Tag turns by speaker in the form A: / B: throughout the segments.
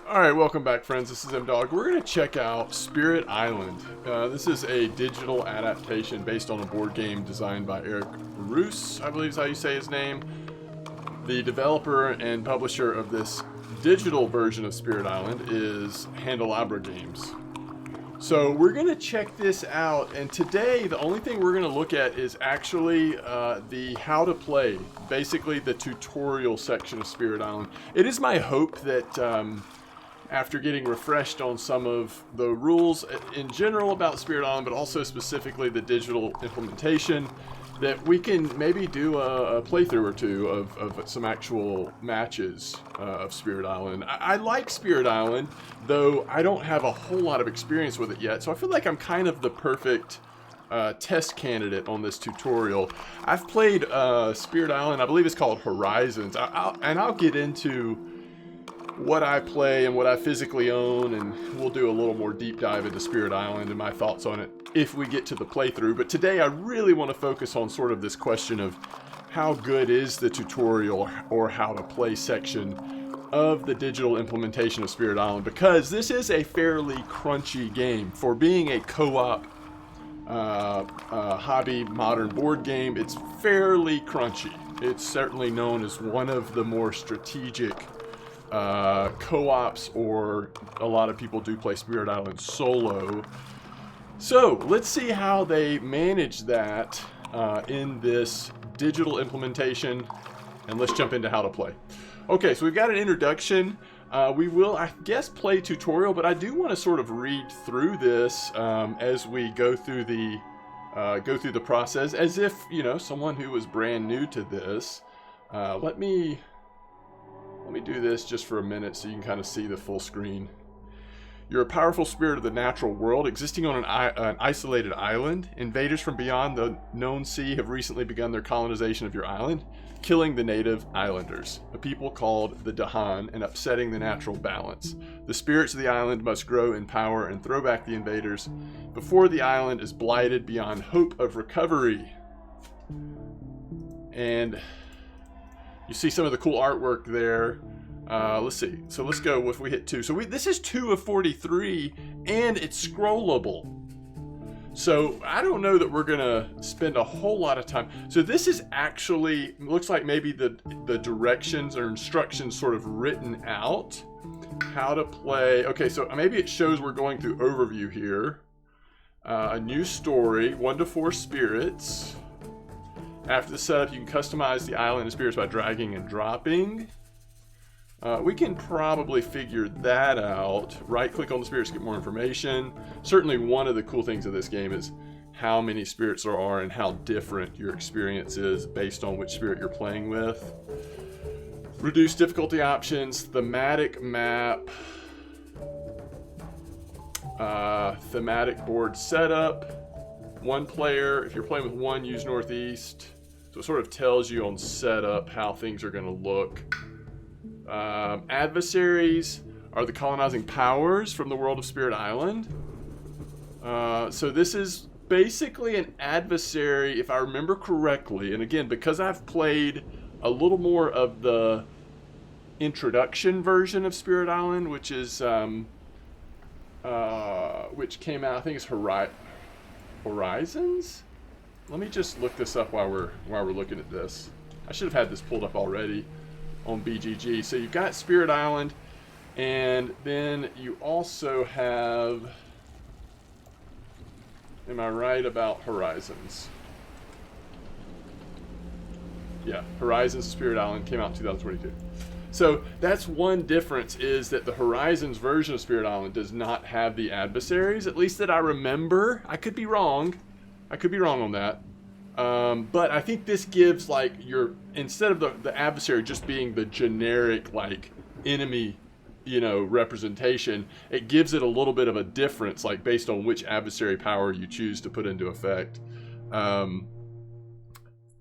A: Alright, welcome back friends, this is MDawg. We're going to check out Spirit Island. This is a digital adaptation based on a board game designed by Eric Roos, I believe is how you say his name. The developer and publisher of this digital version of Spirit Island is Handelabra Games. So we're going to check this out, and today the only thing we're going to look at is actually the how to play, basically the tutorial section of Spirit Island. It is my hope that after getting refreshed on some of the rules in general about Spirit Island, but also specifically the digital implementation, that we can maybe do a playthrough or two of some actual matches of Spirit Island. I like Spirit Island, though I don't have a whole lot of experience with it yet, so I feel like I'm kind of the perfect test candidate on this tutorial. I've played Spirit Island, I believe it's called Horizons, and I'll get into what I play and what I physically own, and we'll do a little more deep dive into Spirit Island and my thoughts on it if we get to the playthrough. But today I really want to focus on sort of this question of how good is the tutorial or how to play section of the digital implementation of Spirit Island, because this is a fairly crunchy game. For being a co-op hobby modern board game, it's fairly crunchy. It's certainly known as one of the more strategic co-ops, or a lot of people do play Spirit Island solo. So let's see how they manage that in this digital implementation, and let's jump into how to play. Okay, so we've got an introduction. We will, I guess, play tutorial, but I do want to sort of read through this as we go through the process, as if, you know, someone who was brand new to this. Let me do this just for a minute so you can kind of see the full screen. You're a powerful spirit of the natural world, existing on an isolated island. Invaders from beyond the known sea have recently begun their colonization of your island, killing the native islanders, a people called the Dahan, and upsetting the natural balance. The spirits of the island must grow in power and throw back the invaders before the island is blighted beyond hope of recovery. And you see some of the cool artwork there. Let's see. So let's go if we hit 2. So this is 2 of 43, and it's scrollable. So I don't know that we're gonna spend a whole lot of time. So this is actually, looks like maybe the directions or instructions sort of written out. How to play. Okay, so maybe it shows we're going through overview here. A new story, 1 to 4 spirits. After the setup, you can customize the island and spirits by dragging and dropping. We can probably figure that out. Right-click on the spirits to get more information. Certainly one of the cool things of this game is how many spirits there are and how different your experience is based on which spirit you're playing with. Reduce difficulty options, thematic map, thematic board setup. 1 player, if you're playing with 1, use northeast. So it sort of tells you on setup how things are going to look. Adversaries are the colonizing powers from the world of Spirit Island. So this is basically an adversary, if I remember correctly. And again, because I've played a little more of the introduction version of Spirit Island, which is which came out, I think it's Horizons? Let me just look this up while we're looking at this. I should have had this pulled up already on BGG. So you've got Spirit Island, and then you also have, am I right about Horizons? Yeah, Horizons Spirit Island came out in 2022. So that's one difference, is that the Horizons version of Spirit Island does not have the adversaries, at least that I remember. I could be wrong. I could be wrong on that. But I think this gives, like, instead of the adversary just being the generic, like, enemy, you know, representation, it gives it a little bit of a difference, like, based on which adversary power you choose to put into effect.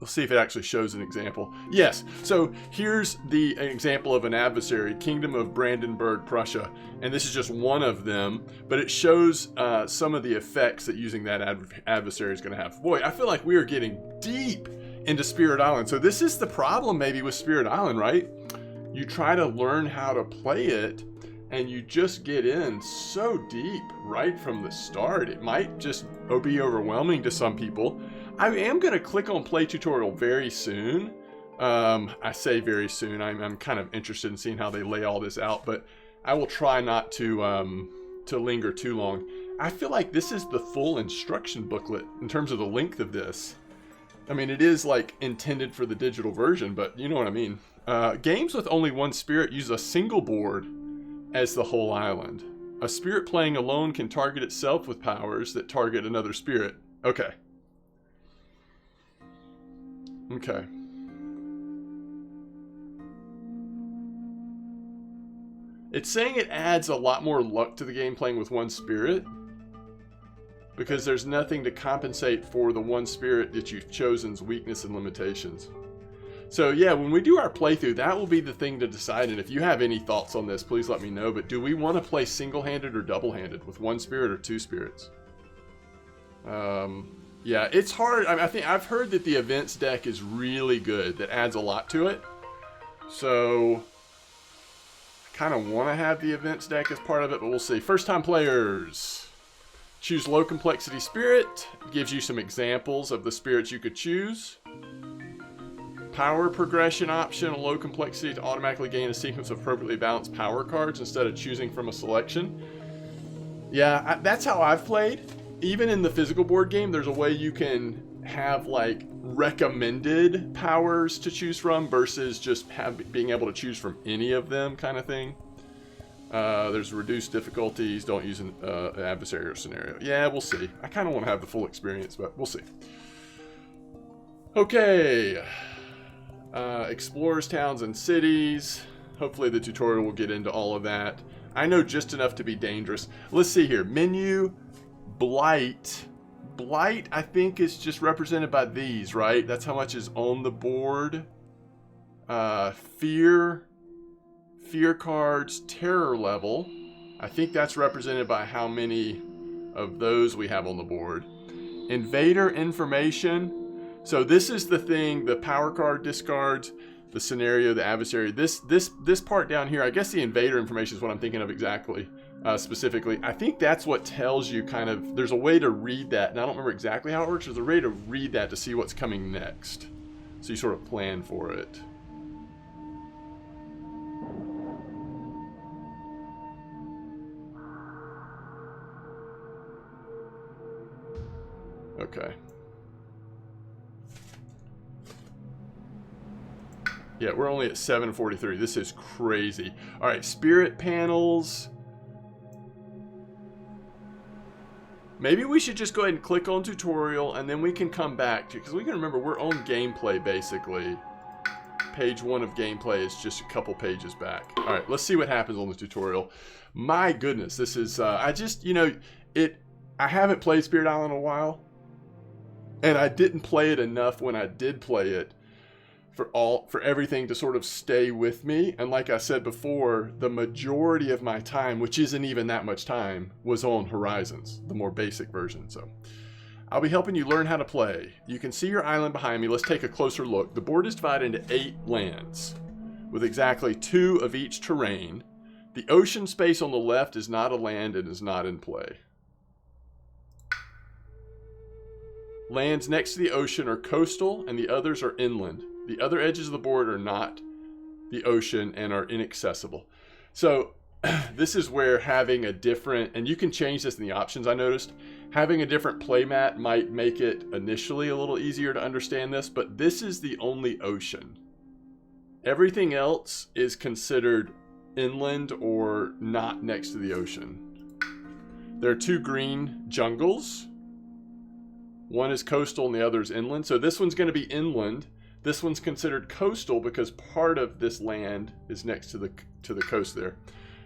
A: Let's see if it actually shows an example. Yes, so here's an example of an adversary, Kingdom of Brandenburg, Prussia. And this is just one of them, but it shows some of the effects that using that adversary is going to have. Boy, I feel like we are getting deep into Spirit Island. So this is the problem maybe with Spirit Island, right? You try to learn how to play it, and you just get in so deep right from the start. It might just be overwhelming to some people. I am going to click on play tutorial very soon. I say very soon. I'm kind of interested in seeing how they lay all this out, but I will try not to linger too long. I feel like this is the full instruction booklet in terms of the length of this. I mean, it is like intended for the digital version, but you know what I mean. Games with only one spirit use a single board as the whole island. A spirit playing alone can target itself with powers that target another spirit. Okay. Okay. It's saying it adds a lot more luck to the game playing with one spirit, because there's nothing to compensate for the one spirit that you've chosen's weakness and limitations. So yeah, when we do our playthrough, that will be the thing to decide. And if you have any thoughts on this, please let me know. But do we want to play single-handed or double-handed with one spirit or two spirits? Yeah, it's hard. I think I've heard that the events deck is really good. That adds a lot to it. So I kind of want to have the events deck as part of it, but we'll see. First-time players. Choose low complexity spirit. It gives you some examples of the spirits you could choose. Power progression option, a low complexity to automatically gain a sequence of appropriately balanced power cards instead of choosing from a selection. Yeah, that's how I've played. Even in the physical board game, there's a way you can have like recommended powers to choose from versus just being able to choose from any of them kind of thing. There's reduced difficulties, don't use an adversarial scenario. Yeah, we'll see. I kind of want to have the full experience, but we'll see. Okay. Explorers, towns, and cities. Hopefully the tutorial will get into all of that. I know just enough to be dangerous. Let's see here. Menu, Blight. Blight, I think, is just represented by these, right? That's how much is on the board. Fear cards, terror level. I think that's represented by how many of those we have on the board. Invader information. So this is the thing, the power card discards, the scenario, the adversary. This part down here, I guess the invader information is what I'm thinking of exactly, specifically. I think that's what tells you kind of, there's a way to read that, and I don't remember exactly how it works. There's a way to read that to see what's coming next. So you sort of plan for it. Okay. Yeah, we're only at 7:43. This is crazy. All right, spirit panels. Maybe we should just go ahead and click on tutorial, and then we can come back to, because we can remember we're on gameplay basically. Page 1 of gameplay is just a couple pages back. All right, let's see what happens on the tutorial. My goodness, this is, I just, you know, I haven't played Spirit Island in a while, and I didn't play it enough when I did play it for everything to sort of stay with me. And like I said before, the majority of my time, which isn't even that much time, was on Horizons, the more basic version. So I'll be helping you learn how to play. You can see your island behind me. Let's take a closer look. The board is divided into 8 lands with exactly 2 of each terrain. The ocean space on the left is not a land and is not in play. Lands next to the ocean are coastal and the others are inland. The other edges of the board are not the ocean and are inaccessible. So this is where having a different, and you can change this in the options, I noticed, having a different playmat might make it initially a little easier to understand this, but this is the only ocean. Everything else is considered inland or not next to the ocean. There are 2 green jungles. One is coastal and the other is inland. So this one's going to be inland. This one's considered coastal because part of this land is next to the coast there.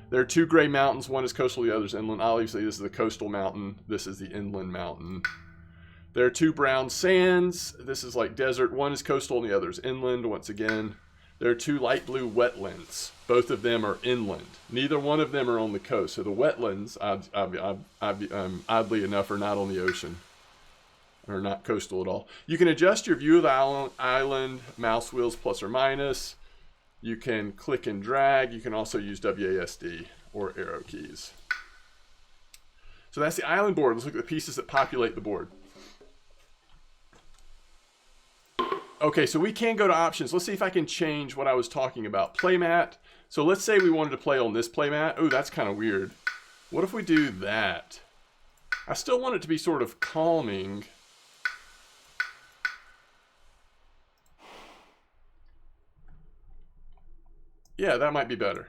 A: There are 2 gray mountains. One is coastal, the other is inland. Obviously, this is the coastal mountain. This is the inland mountain. There are 2 brown sands. This is like desert. One is coastal and the other is inland. Once again, there are 2 light blue wetlands. Both of them are inland. Neither one of them are on the coast. So the wetlands, oddly enough, are not on the ocean. Or not coastal at all. You can adjust your view of the island, mouse wheels plus or minus. You can click and drag. You can also use WASD or arrow keys. So that's the island board. Let's look at the pieces that populate the board. Okay, so we can go to options. Let's see if I can change what I was talking about. Playmat. So let's say we wanted to play on this playmat. Oh, that's kind of weird. What if we do that? I still want it to be sort of calming. Yeah, that might be better.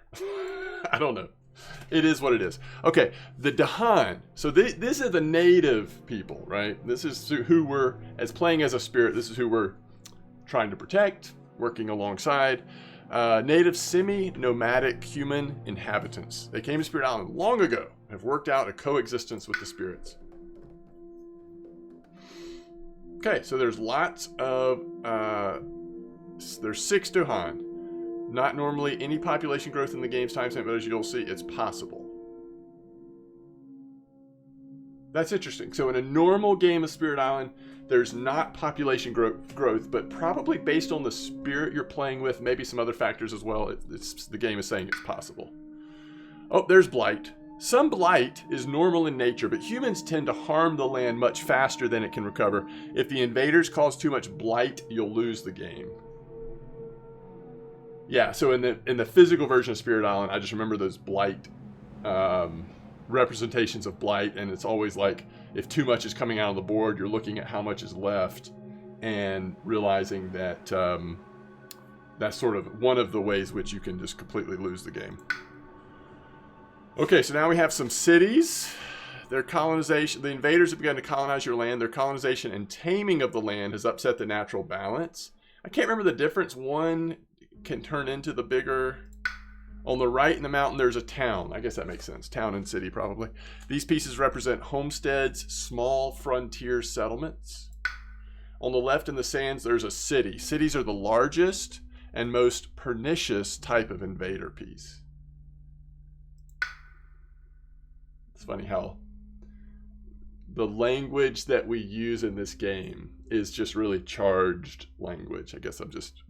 A: I don't know. It is what it is. Okay, the Dahan. So this is the native people, right? This is who we're, as playing as a spirit, this is who we're trying to protect, working alongside. Native semi-nomadic human inhabitants. They came to Spirit Island long ago, have worked out a coexistence with the spirits. Okay, so there's lots of, there's 6 Dahan. Not normally any population growth in the game's timestamp, but as you'll see, it's possible. That's interesting. So in a normal game of Spirit Island, there's not population growth, but probably based on the spirit you're playing with, maybe some other factors as well, the game is saying it's possible. Oh, there's blight. Some blight is normal in nature, but humans tend to harm the land much faster than it can recover. If the invaders cause too much blight, you'll lose the game. Yeah, so in the physical version of Spirit Island, I just remember those blight representations of blight, and it's always like if too much is coming out on the board, you're looking at how much is left and realizing that that's sort of one of the ways which you can just completely lose the game. Okay, so now we have some cities. Their colonization, the invaders have begun to colonize your land. Their colonization and taming of the land has upset the natural balance. I can't remember the difference. One can turn into the bigger. On the right in the mountain, there's a town. I guess that makes sense. Town and city, probably. These pieces represent homesteads, small frontier settlements. On the left in the sands, there's a city. Cities are the largest and most pernicious type of invader piece. It's funny how the language that we use in this game is just really charged language. I guess I'm just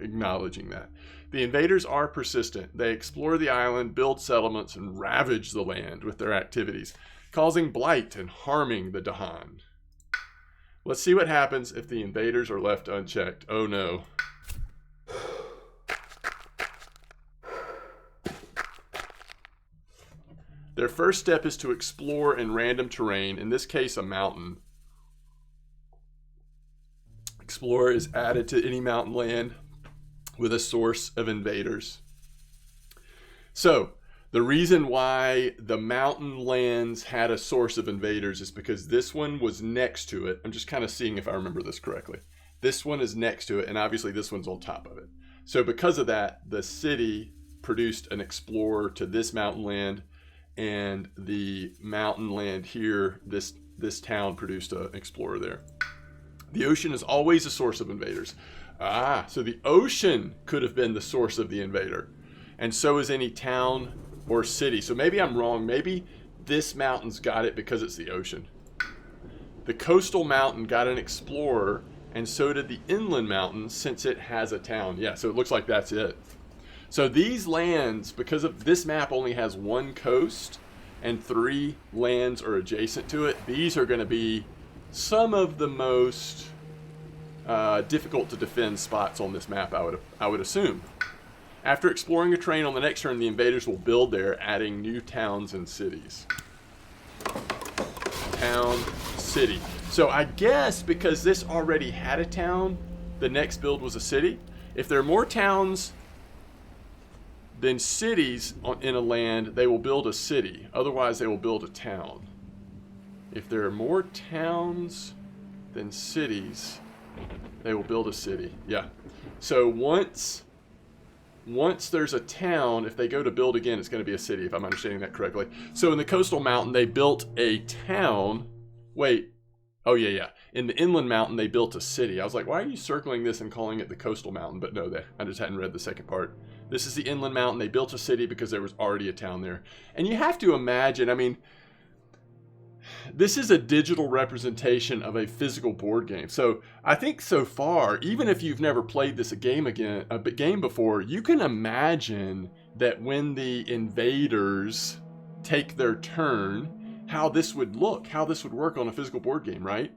A: acknowledging that. The invaders are persistent. They explore the island, build settlements, and ravage the land with their activities, causing blight and harming the Dahan. Let's see what happens if the invaders are left unchecked. Oh no. Their first step is to explore in random terrain, in this case a mountain. Explorer is added to any mountain land with a source of invaders. So, the reason why the mountain lands had a source of invaders is because this one was next to it. I'm just kind of seeing if I remember this correctly. This one is next to it, and obviously this one's on top of it. So because of that, the city produced an explorer to this mountain land, and the mountain land here, this town produced an explorer there. The ocean is always a source of invaders. Ah, so the ocean could have been the source of the invader. And so is any town or city. So maybe I'm wrong. Maybe this mountain's got it because it's the ocean. The coastal mountain got an explorer, and so did the inland mountain since it has a town. Yeah, so it looks like that's it. So these lands, because of this map only has one coast and 3 lands are adjacent to it, these are going to be some of the most difficult to defend spots on this map, I would assume. After exploring a terrain on the next turn, the invaders will build there, adding new towns and cities. Town, city. So I guess because this already had a town, the next build was a city. If there are more towns than cities in a land, they will build a city. Otherwise, they will build a town. If there are more towns than cities, they will build a city. Yeah. So once there's a town, if they go to build again, it's going to be a city, if I'm understanding that correctly. So in the coastal mountain, they built a town. Wait. Oh, yeah. In the inland mountain, they built a city. I was like, why are you circling this and calling it the coastal mountain? But no, I just hadn't read the second part. This is the inland mountain. They built a city because there was already a town there. And you have to imagine, I mean, This is a digital representation of a physical board game. So I think so far, even if you've never played this game before, you can imagine that when the invaders take their turn, how this would look, how this would work on a physical board game, right?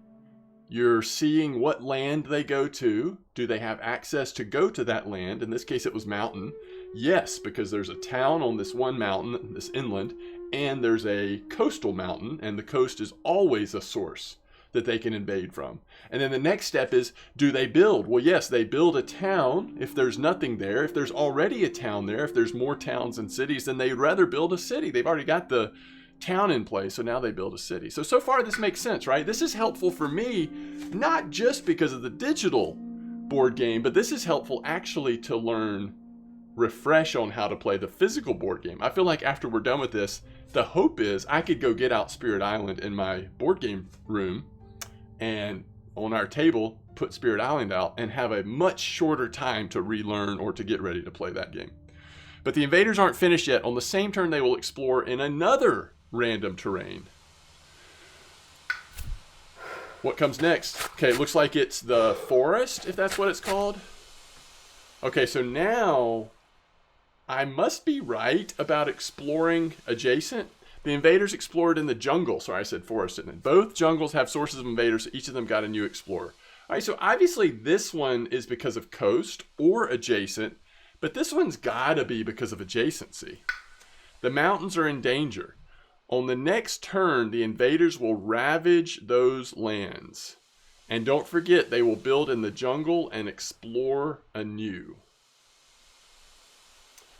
A: You're seeing what land they go to. Do they have access to go to that land? In this case, it was mountain. Yes, because there's a town on this one mountain, this inland, and there's a coastal mountain, and the coast is always a source that they can invade from. And then the next step is, do they build? Well, yes, they build a town if there's nothing there. If there's already a town there, if there's more towns and cities, then they'd rather build a city. They've already got the town in place, so now they build a city. So far this makes sense, right? This is helpful for me, not just because of the digital board game, but this is helpful actually to refresh on how to play the physical board game. I feel like after we're done with this, the hope is I could go get out Spirit Island in my board game room and on our table put Spirit Island out and have a much shorter time to relearn or to get ready to play that game. But the invaders aren't finished yet. On the same turn, they will explore in another random terrain. What comes next? Okay, it looks like it's the forest, if that's what it's called. Okay, so now I must be right about exploring adjacent. The invaders explored in the jungle. Sorry, I said forest, didn't I? Both jungles have sources of invaders. Each of them got a new explorer. All right, so obviously this one is because of coast or adjacent, but this one's gotta be because of adjacency. The mountains are in danger. On the next turn, the invaders will ravage those lands. And don't forget, they will build in the jungle and explore anew.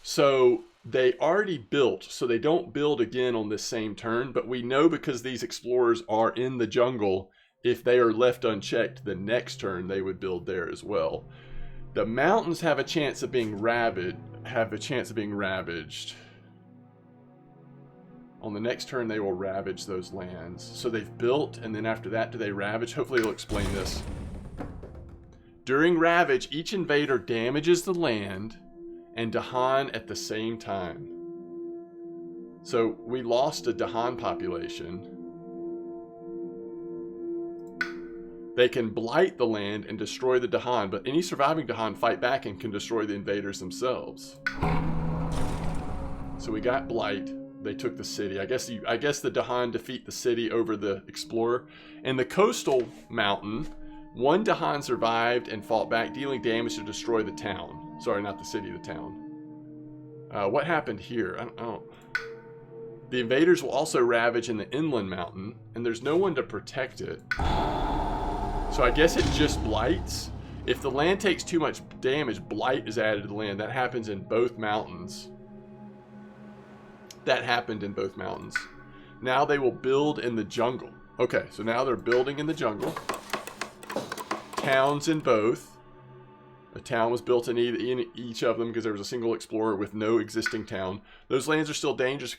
A: So they already built, so they don't build again on this same turn, but we know because these explorers are in the jungle, if they are left unchecked, the next turn they would build there as well. The mountains have a chance of being ravaged. On the next turn, they will ravage those lands. So they've built, and then after that, do they ravage? Hopefully they'll explain this. During ravage, each invader damages the land and Dahan at the same time. So we lost a Dahan population. They can blight the land and destroy the Dahan, but any surviving Dahan fight back and can destroy the invaders themselves. So we got blight. They took the city. I guess the Dahan defeat the city over the explorer. In the coastal mountain, one Dahan survived and fought back, dealing damage to destroy the town. Sorry, not the city, the town. What happened here? I don't. The invaders will also ravage in the inland mountain, and there's no one to protect it. So I guess it just blights. If the land takes too much damage, blight is added to the land. That happens in both mountains. That happened in both mountains. Now they will build in the jungle. Okay, so now they're building in the jungle. Towns in both. A town was built in each of them because there was a single explorer with no existing town. Those lands are still dangerous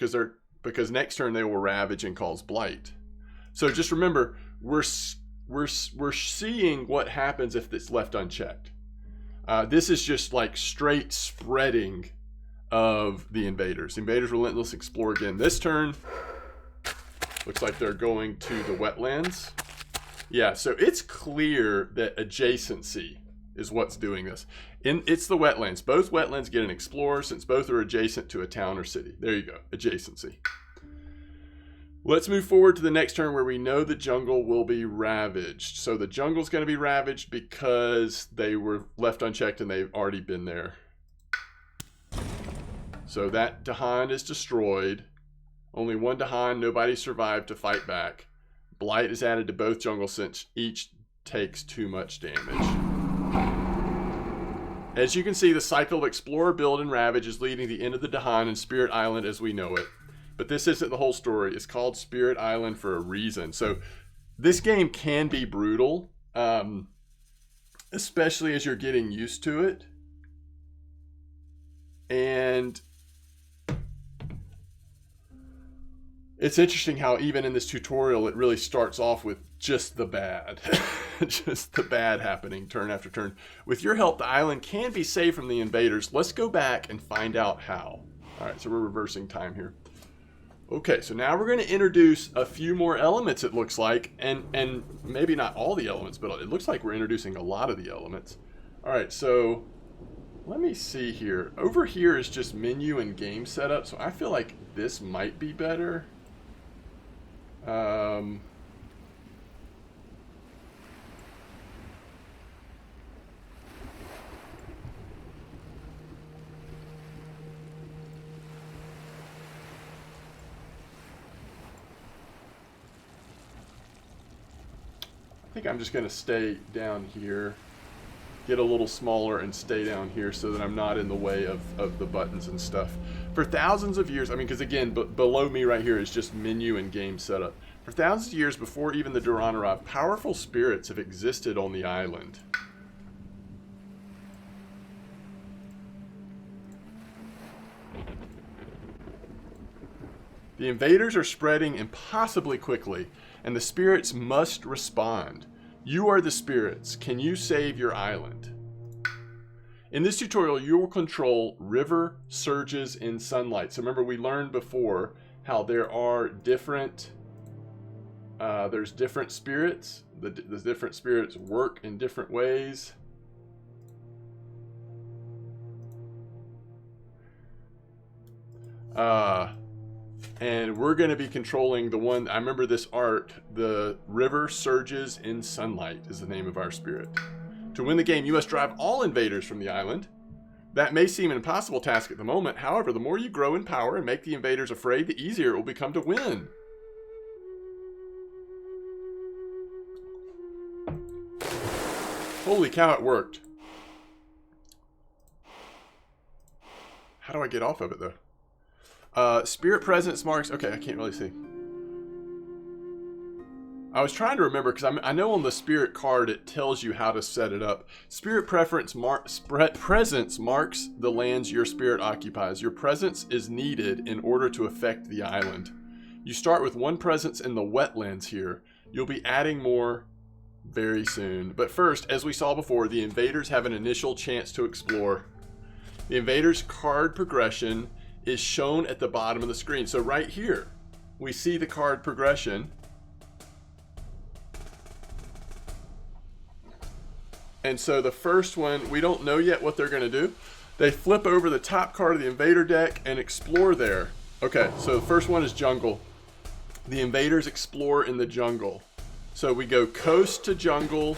A: because next turn they will ravage and cause blight. So just remember, we're seeing what happens if it's left unchecked. This is just like straight spreading of the invaders. The invaders relentless explore again. This turn looks like they're going to the wetlands. Yeah, so it's clear that adjacency is what's doing this. It's the wetlands. Both wetlands get an explorer since both are adjacent to a town or city. There you go, adjacency. Let's move forward to the next turn where we know the jungle will be ravaged. So the jungle's going to be ravaged because they were left unchecked and they've already been there. So that Dahan is destroyed. Only one Dahan, nobody survived to fight back. Blight is added to both jungles since each takes too much damage. As you can see, the cycle of Explorer, Build, and Ravage is leading to the end of the Dahan and Spirit Island as we know it. But this isn't the whole story. It's called Spirit Island for a reason. So this game can be brutal, especially as you're getting used to it. And it's interesting how even in this tutorial, it really starts off with just the bad. Just the bad happening turn after turn. With your help, the island can be saved from the invaders. Let's go back and find out how. All right, so we're reversing time here. Okay, so now we're going to introduce a few more elements, it looks like, and maybe not all the elements, but it looks like we're introducing a lot of the elements. All right, so let me see here. Over here is just menu and game setup, so I feel like this might be better. I think I'm just going to stay down here, get a little smaller and stay down here so that I'm not in the way of the buttons and stuff. For thousands of years, I mean, because again, below me right here is just menu and game setup. For thousands of years before even the Duran arrived, powerful spirits have existed on the island. The invaders are spreading impossibly quickly, and the spirits must respond. You are the spirits. Can you save your island? In this tutorial, you will control river surges in sunlight. So remember, we learned before how there are different, there's different spirits. The different spirits work in different ways. And we're going to be controlling the one, I remember this art, the river surges in sunlight is the name of our spirit. To win the game, you must drive all invaders from the island. That may seem an impossible task at the moment. However, the more you grow in power and make the invaders afraid, the easier it will become to win. Holy cow, it worked. How do I get off of it, though? Spirit presence marks. Okay, I can't really see. I was trying to remember because I know on the spirit card it tells you how to set it up. Spirit presence marks the lands your spirit occupies. Your presence is needed in order to affect the island. You start with one presence in the wetlands here. You'll be adding more very soon. But first, as we saw before, the invaders have an initial chance to explore. The invaders' card progression is shown at the bottom of the screen. So right here, we see the card progression. And so the first one, we don't know yet what they're going to do. They flip over the top card of the invader deck and explore there. Okay, so the first one is jungle. The invaders explore in the jungle. So we go coast to jungle,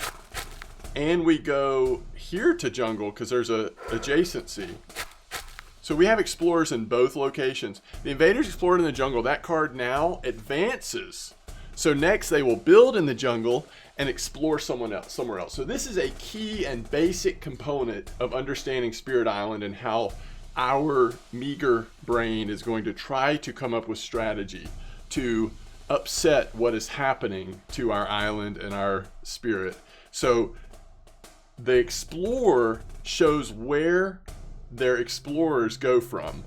A: and we go here to jungle because there's a adjacency. So we have explorers in both locations. The invaders explored in the jungle. That card now advances. So next they will build in the jungle and explore somewhere else. So this is a key and basic component of understanding Spirit Island and how our meager brain is going to try to come up with strategy to upset what is happening to our island and our spirit. So the explorer shows where their explorers go from.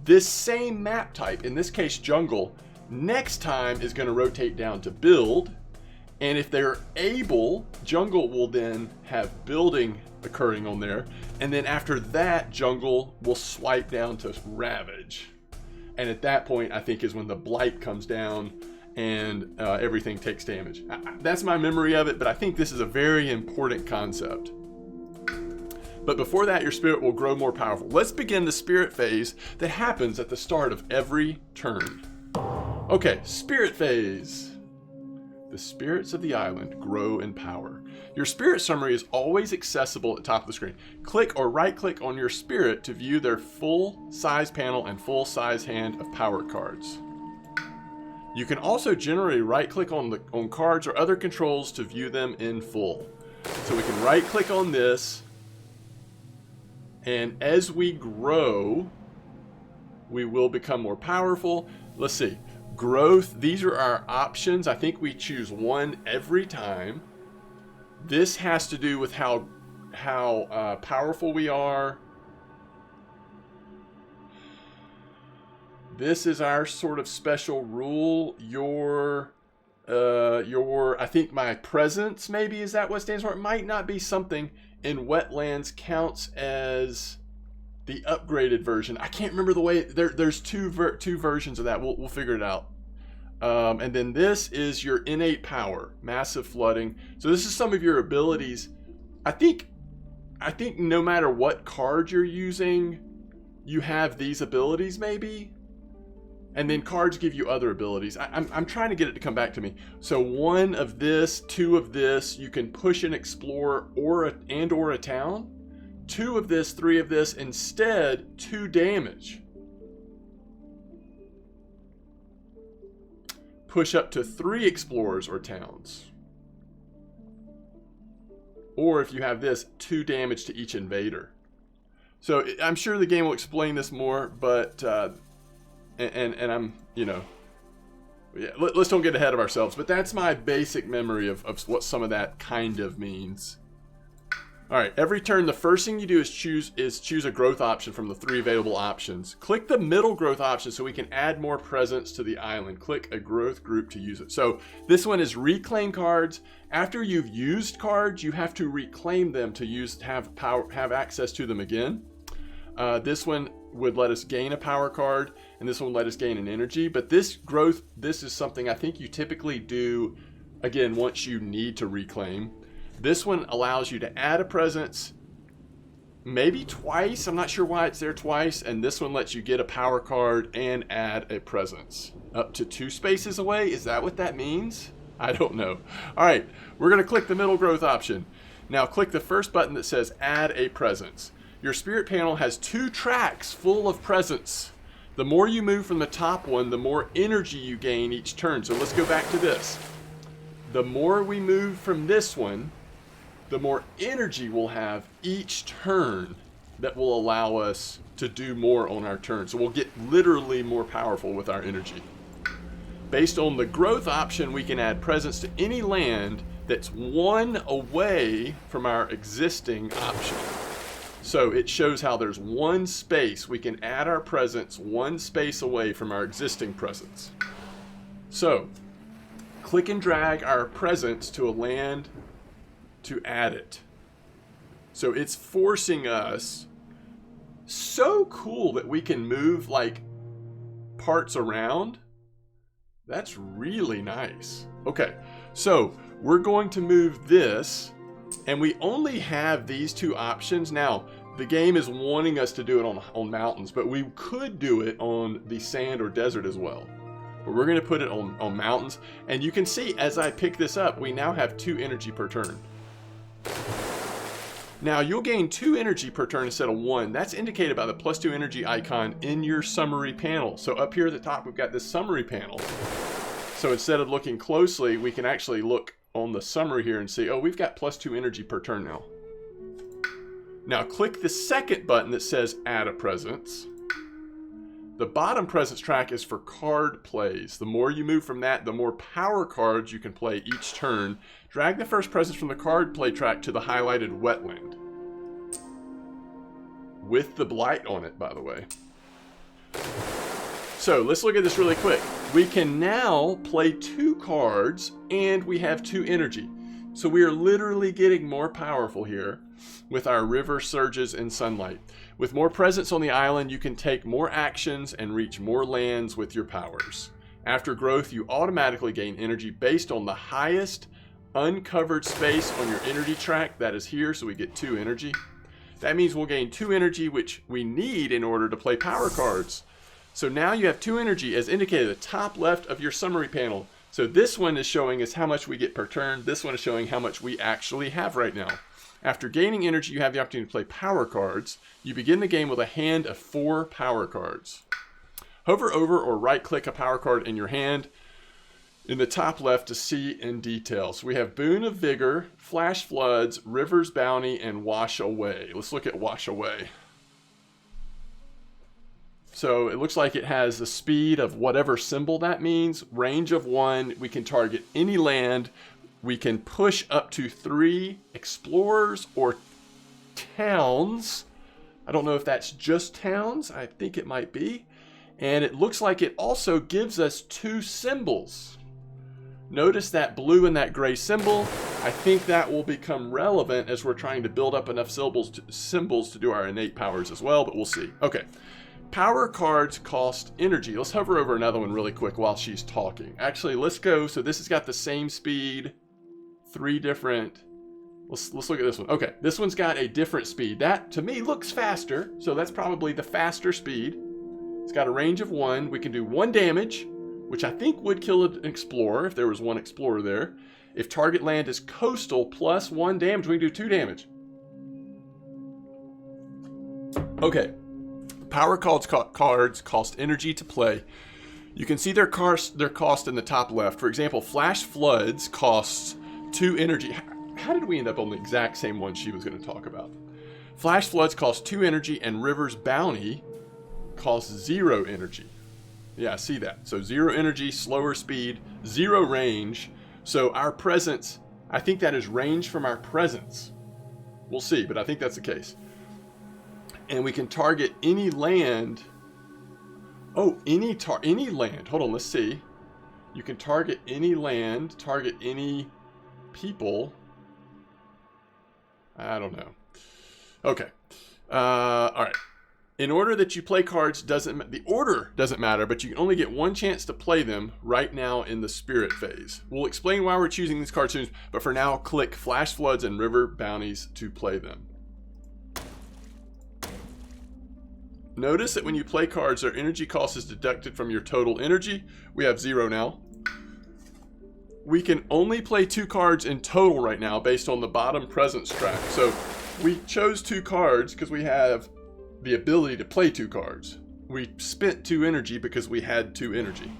A: This same map type, in this case jungle, next time is going to rotate down to build, and if they're able, jungle will then have building occurring on there, and then after that jungle will swipe down to ravage, and at that point I think is when the blight comes down and everything takes damage. That's my memory of it, but I think this is a very important concept. But before that, your spirit will grow more powerful. Let's begin the spirit phase that happens at the start of every turn. Okay, spirit phase. The spirits of the island grow in power. Your spirit summary is always accessible at the top of the screen. Click or right-click on your spirit to view their full-size panel and full-size hand of power cards. You can also generally right-click on cards or other controls to view them in full. So we can right-click on this, and as we grow, we will become more powerful. Let's see. Growth, these are our options. I think we choose one every time. This has to do with how powerful we are. This is our sort of special rule. I think my presence, maybe, is that what it stands for? It might not be something in wetlands counts as the upgraded version. I can't remember the way. There's two versions of that. We'll figure it out. And then this is your innate power, massive flooding. So this is some of your abilities. I think no matter what card you're using, you have these abilities maybe. And then cards give you other abilities. I'm trying to get it to come back to me. So 1 of this, 2 of this, you can push and explore or a town. 2 of this, 3 of this, instead 2 damage. Push up to 3 explorers or towns. Or if you have this, 2 damage to each invader. So I'm sure the game will explain this more, but and I'm, yeah, let's don't get ahead of ourselves. But that's my basic memory of what some of that kind of means. All right, every turn, the first thing you do is choose a growth option from the 3 available options. Click the middle growth option so we can add more presence to the island. Click a growth group to use it. So this one is reclaim cards. After you've used cards, you have to reclaim them to have access to them again. This one would let us gain a power card, and this one would let us gain an energy. But this is something I think you typically do, again, once you need to reclaim. This one allows you to add a presence, maybe twice. I'm not sure why it's there twice. And this one lets you get a power card and add a presence. Up to 2 spaces away? Is that what that means? I don't know. All right, we're going to click the middle growth option. Now click the first button that says add a presence. Your spirit panel has 2 tracks full of presence. The more you move from the top one, the more energy you gain each turn. So let's go back to this. The more we move from this one, the more energy we'll have each turn that will allow us to do more on our turn. So we'll get literally more powerful with our energy. Based on the growth option, we can add presence to any land that's 1 away from our existing option. So it shows how there's 1 space. We can add our presence 1 space away from our existing presence. So click and drag our presence to a land to add it. So it's forcing us. So cool that we can move like parts around. That's really nice. Okay, so we're going to move this, and we only have these 2 options. Now, the game is wanting us to do it on mountains, but we could do it on the sand or desert as well. But we're going to put it on mountains, and you can see as I pick this up, we now have 2 energy per turn. Now you'll gain 2 energy per turn instead of 1. That's indicated by the +2 energy icon in your summary panel. So up here at the top, we've got this summary panel. So instead of looking closely, we can actually look on the summary here and see, oh, we've got +2 energy per turn now. Now click the second button that says add a presence. The bottom presence track is for card plays. The more you move from that, the more power cards you can play each turn. Drag the first presence from the card play track to the highlighted wetland. With the blight on it, by the way. So let's look at this really quick. We can now play 2 cards and we have 2 energy. So we are literally getting more powerful here with our river surges and sunlight. With more presence on the island, you can take more actions and reach more lands with your powers. After growth, you automatically gain energy based on the highest uncovered space on your energy track. That is here, so we get 2 energy. That means we'll gain 2 energy, which we need in order to play power cards. So now you have 2 energy as indicated at the top left of your summary panel. So this one is showing us how much we get per turn. This one is showing how much we actually have right now. After gaining energy, you have the opportunity to play power cards. You begin the game with a hand of 4 power cards. Hover over or right-click a power card in your hand in the top left to see in detail. So we have Boon of Vigor, Flash Floods, River's Bounty, and Wash Away. Let's look at Wash Away. So it looks like it has the speed of whatever symbol that means, range of 1. We can target any land. We can push up to 3 explorers or towns. I don't know if that's just towns. I think it might be. And it looks like it also gives us 2 symbols. Notice that blue and that gray symbol. I think that will become relevant as we're trying to build up enough symbols to do our innate powers as well, but we'll see. Okay, power cards cost energy. Let's hover over another one really quick while she's talking. Actually, let's go. So this has got the same speed, 3 different. Let's look at this one. Okay, this one's got a different speed. That, to me, looks faster, so that's probably the faster speed. It's got a range of 1. We can do 1 damage, which I think would kill an explorer if there was 1 explorer there. If target land is coastal, plus 1 damage, we can do 2 damage. Okay, power cards cost energy to play. You can see their cost in the top left. For example, Flash Floods costs 2 energy. How did we end up on the exact same one she was going to talk about? Flash Floods cost 2 energy, and River's Bounty costs 0 energy. Yeah, I see that. So 0 energy, slower speed, 0 range. So our presence, I think that is range from our presence. We'll see, but I think that's the case. And we can target any land. Oh, any land. Hold on, let's see. You can target any land, target any people. I don't know. Okay. All right. In order that you play cards, the order doesn't matter, but you can only get 1 chance to play them right now in the spirit phase. We'll explain why we're choosing these cards soon, but for now, click Flash Floods and River Bounties to play them. Notice that when you play cards, their energy cost is deducted from your total energy. We have 0 now. We can only play 2 cards in total right now based on the bottom presence track. So we chose 2 cards because we have the ability to play 2 cards. We spent 2 energy because we had 2 energy.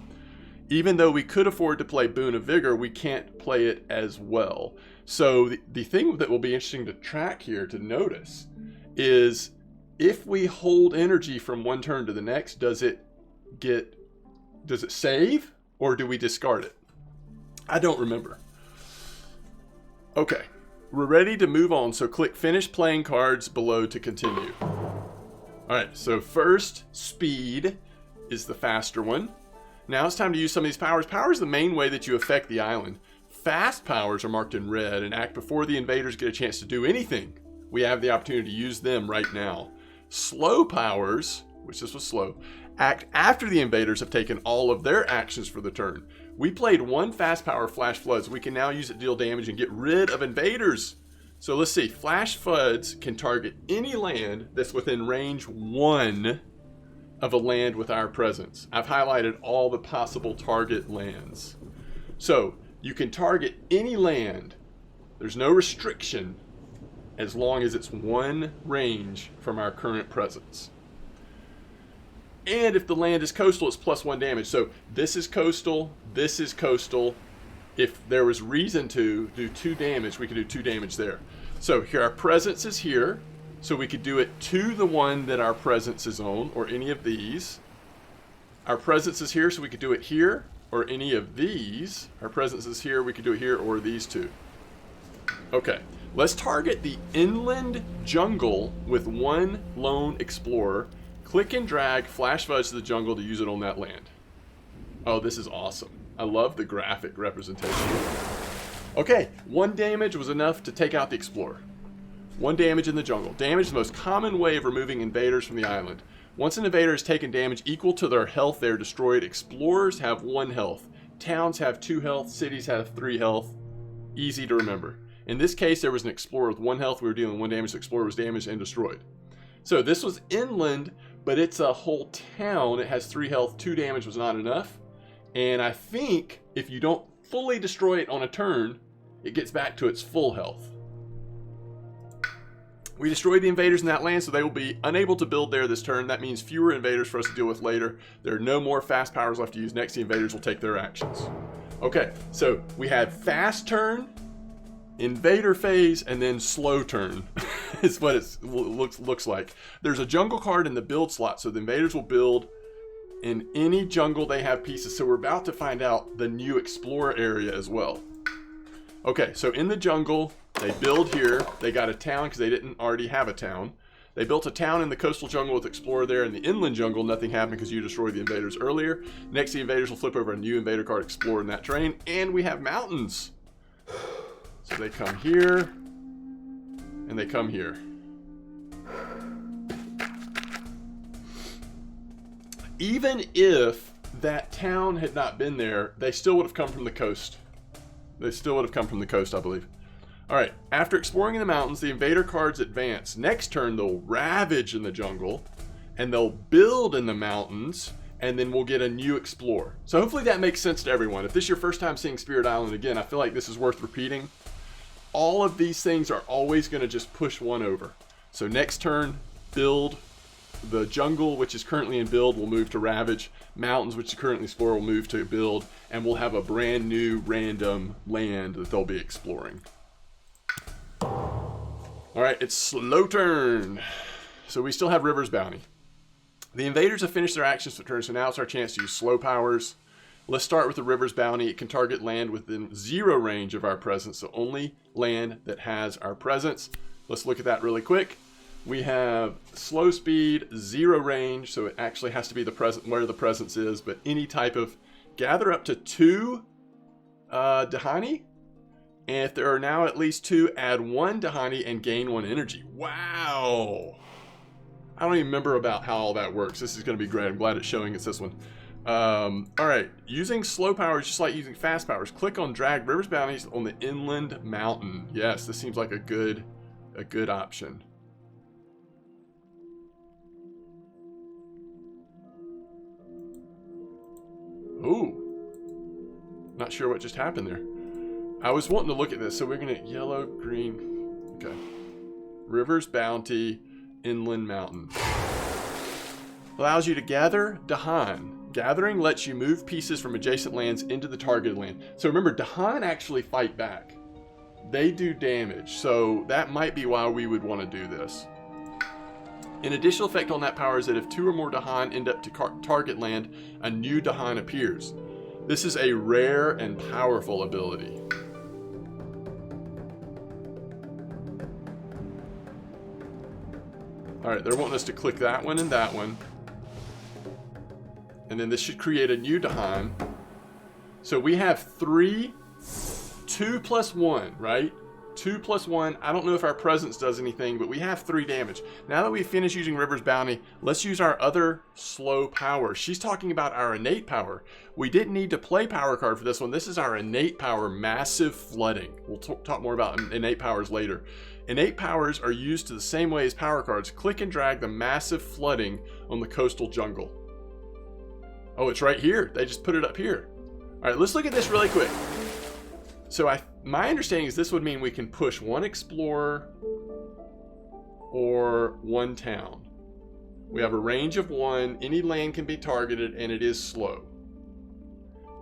A: Even though we could afford to play Boon of Vigor, we can't play it as well. So the thing that will be interesting to track here, to notice, is if we hold energy from one turn to the next, does it save, or do we discard it? I don't remember. Okay, we're ready to move on, so click Finish Playing Cards below to continue. Alright, so first, speed is the faster one. Now it's time to use some of these powers. Power is the main way that you affect the island. Fast powers are marked in red and act before the invaders get a chance to do anything. We have the opportunity to use them right now. Slow powers, which this was slow, act after the invaders have taken all of their actions for the turn. We played 1 fast power, Flash Floods. We can now use it to deal damage and get rid of invaders. So let's see, Flash Floods can target any land that's within range 1 of a land with our presence. I've highlighted all the possible target lands. So you can target any land. There's no restriction as long as it's 1 range from our current presence. And if the land is coastal, it's plus 1 damage. So this is coastal, this is coastal. If there was reason to do 2 damage, we could do 2 damage there. So here, our presence is here. So we could do it to the one that our presence is on, or any of these. Our presence is here, so we could do it here, or any of these. Our presence is here, we could do it here, or these 2. Okay, let's target the inland jungle with 1 lone explorer. Click and drag Flash Fudge to the jungle to use it on that land. Oh, this is awesome. I love the graphic representation. Okay, 1 damage was enough to take out the explorer. 1 damage in the jungle. Damage is the most common way of removing invaders from the island. Once an invader has taken damage equal to their health, they are destroyed. Explorers have 1 health. Towns have 2 health. Cities have 3 health. Easy to remember. In this case, there was an explorer with 1 health. We were dealing with 1 damage. The explorer was damaged and destroyed. So this was inland, but it's a whole town. It has 3 health. 2 damage was not enough. And I think if you don't fully destroy it on a turn, it gets back to its full health. We destroyed the invaders in that land, so they will be unable to build there this turn. That means fewer invaders for us to deal with later. There are no more fast powers left to use. Next, the invaders will take their actions. Okay, so we have fast turn, invader phase, and then slow turn is what it looks like. There's a jungle card in the build slot, so the invaders will build in any jungle they have pieces. So we're about to find out the new explorer area as well. Okay, so in the jungle, they build here. They got a town because they didn't already have a town. They built a town in the coastal jungle with Explorer there. In the inland jungle, nothing happened because you destroyed the invaders earlier. Next, the invaders will flip over a new invader card, Explorer in that terrain. And we have mountains. So they come here. And they come here. Even if that town had not been there, they still would have come from the coast. They still would have come from the coast, I believe. Alright, after exploring in the mountains, the invader cards advance. Next turn, they'll ravage in the jungle, and they'll build in the mountains, and then we'll get a new explorer. So hopefully that makes sense to everyone. If this is your first time seeing Spirit Island again, I feel like this is worth repeating. All of these things are always going to just push one over. So next turn, build. The jungle, which is currently in build, will move to ravage. Mountains, which is currently explored, will move to build. And we'll have a brand new random land that they'll be exploring. Alright, it's slow turn. So we still have River's Bounty. The invaders have finished their actions for turn, so now it's our chance to use slow powers. Let's start with the River's Bounty. It can target land within 0 range of our presence, so only land that has our presence. Let's look at that really quick. We have slow speed, 0 range, so it actually has to be the present where the presence is, but any type of gather up to 2 Dahani. And if there are now at least 2, add 1 Dahani and gain 1 energy. Wow! I don't even remember about how all that works. This is going to be great. I'm glad it's showing us this one. Alright, using slow powers just like using fast powers. Click on drag River's Bounties on the inland mountain. Yes, this seems like a good option. Ooh. Not sure what just happened there. I was wanting to look at this, so we're gonna yellow, green. Okay. River's Bounty, Inland Mountain. Allows you to gather Dahan. Gathering lets you move pieces from adjacent lands into the targeted land. So remember, Dahan actually fight back. They do damage, so that might be why we would want to do this. An additional effect on that power is that if 2 or more Dahan end up to target land, a new Dahan appears. This is a rare and powerful ability. Alright, they're wanting us to click that one and that one. And then this should create a new Dahan. So we have 3, 2 plus 1, right? 2 plus 1. I don't know if our presence does anything, but we have 3 damage. Now that we've finished using River's Bounty, let's use our other slow power. She's talking about our innate power. We didn't need to play power card for this one. This is our innate power, Massive Flooding. We'll talk more about innate powers later. Innate powers are used the same way as power cards. Click and drag the Massive Flooding on the coastal jungle. Oh, it's right here. They just put it up here. All right, let's look at this really quick. So my understanding is this would mean we can push 1 explorer or 1 town. We have a range of 1, any land can be targeted, and it is slow.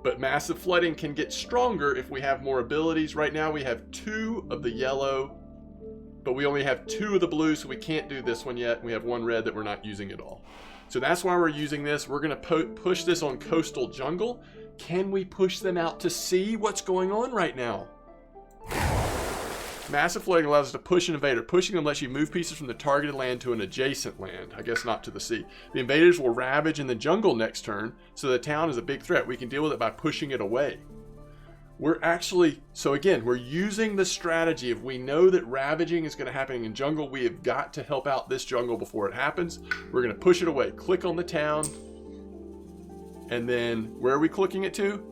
A: But Massive Flooding can get stronger if we have more abilities. Right now we have 2 of the yellow, but we only have 2 of the blue, so we can't do this one yet. We have 1 red that we're not using at all. So that's why we're using this. We're going to push this on coastal jungle. Can we push them out to sea? What's going on right now? Massive Flooding allows us to push an invader. Pushing them lets you move pieces from the targeted land to an adjacent land. I guess not to the sea. The invaders will ravage in the jungle next turn, so the town is a big threat. We can deal with it by pushing it away. So again, we're using the strategy. If we know that ravaging is going to happen in jungle, we have got to help out this jungle before it happens. We're going to push it away. Click on the town. And then, where are we clicking it to?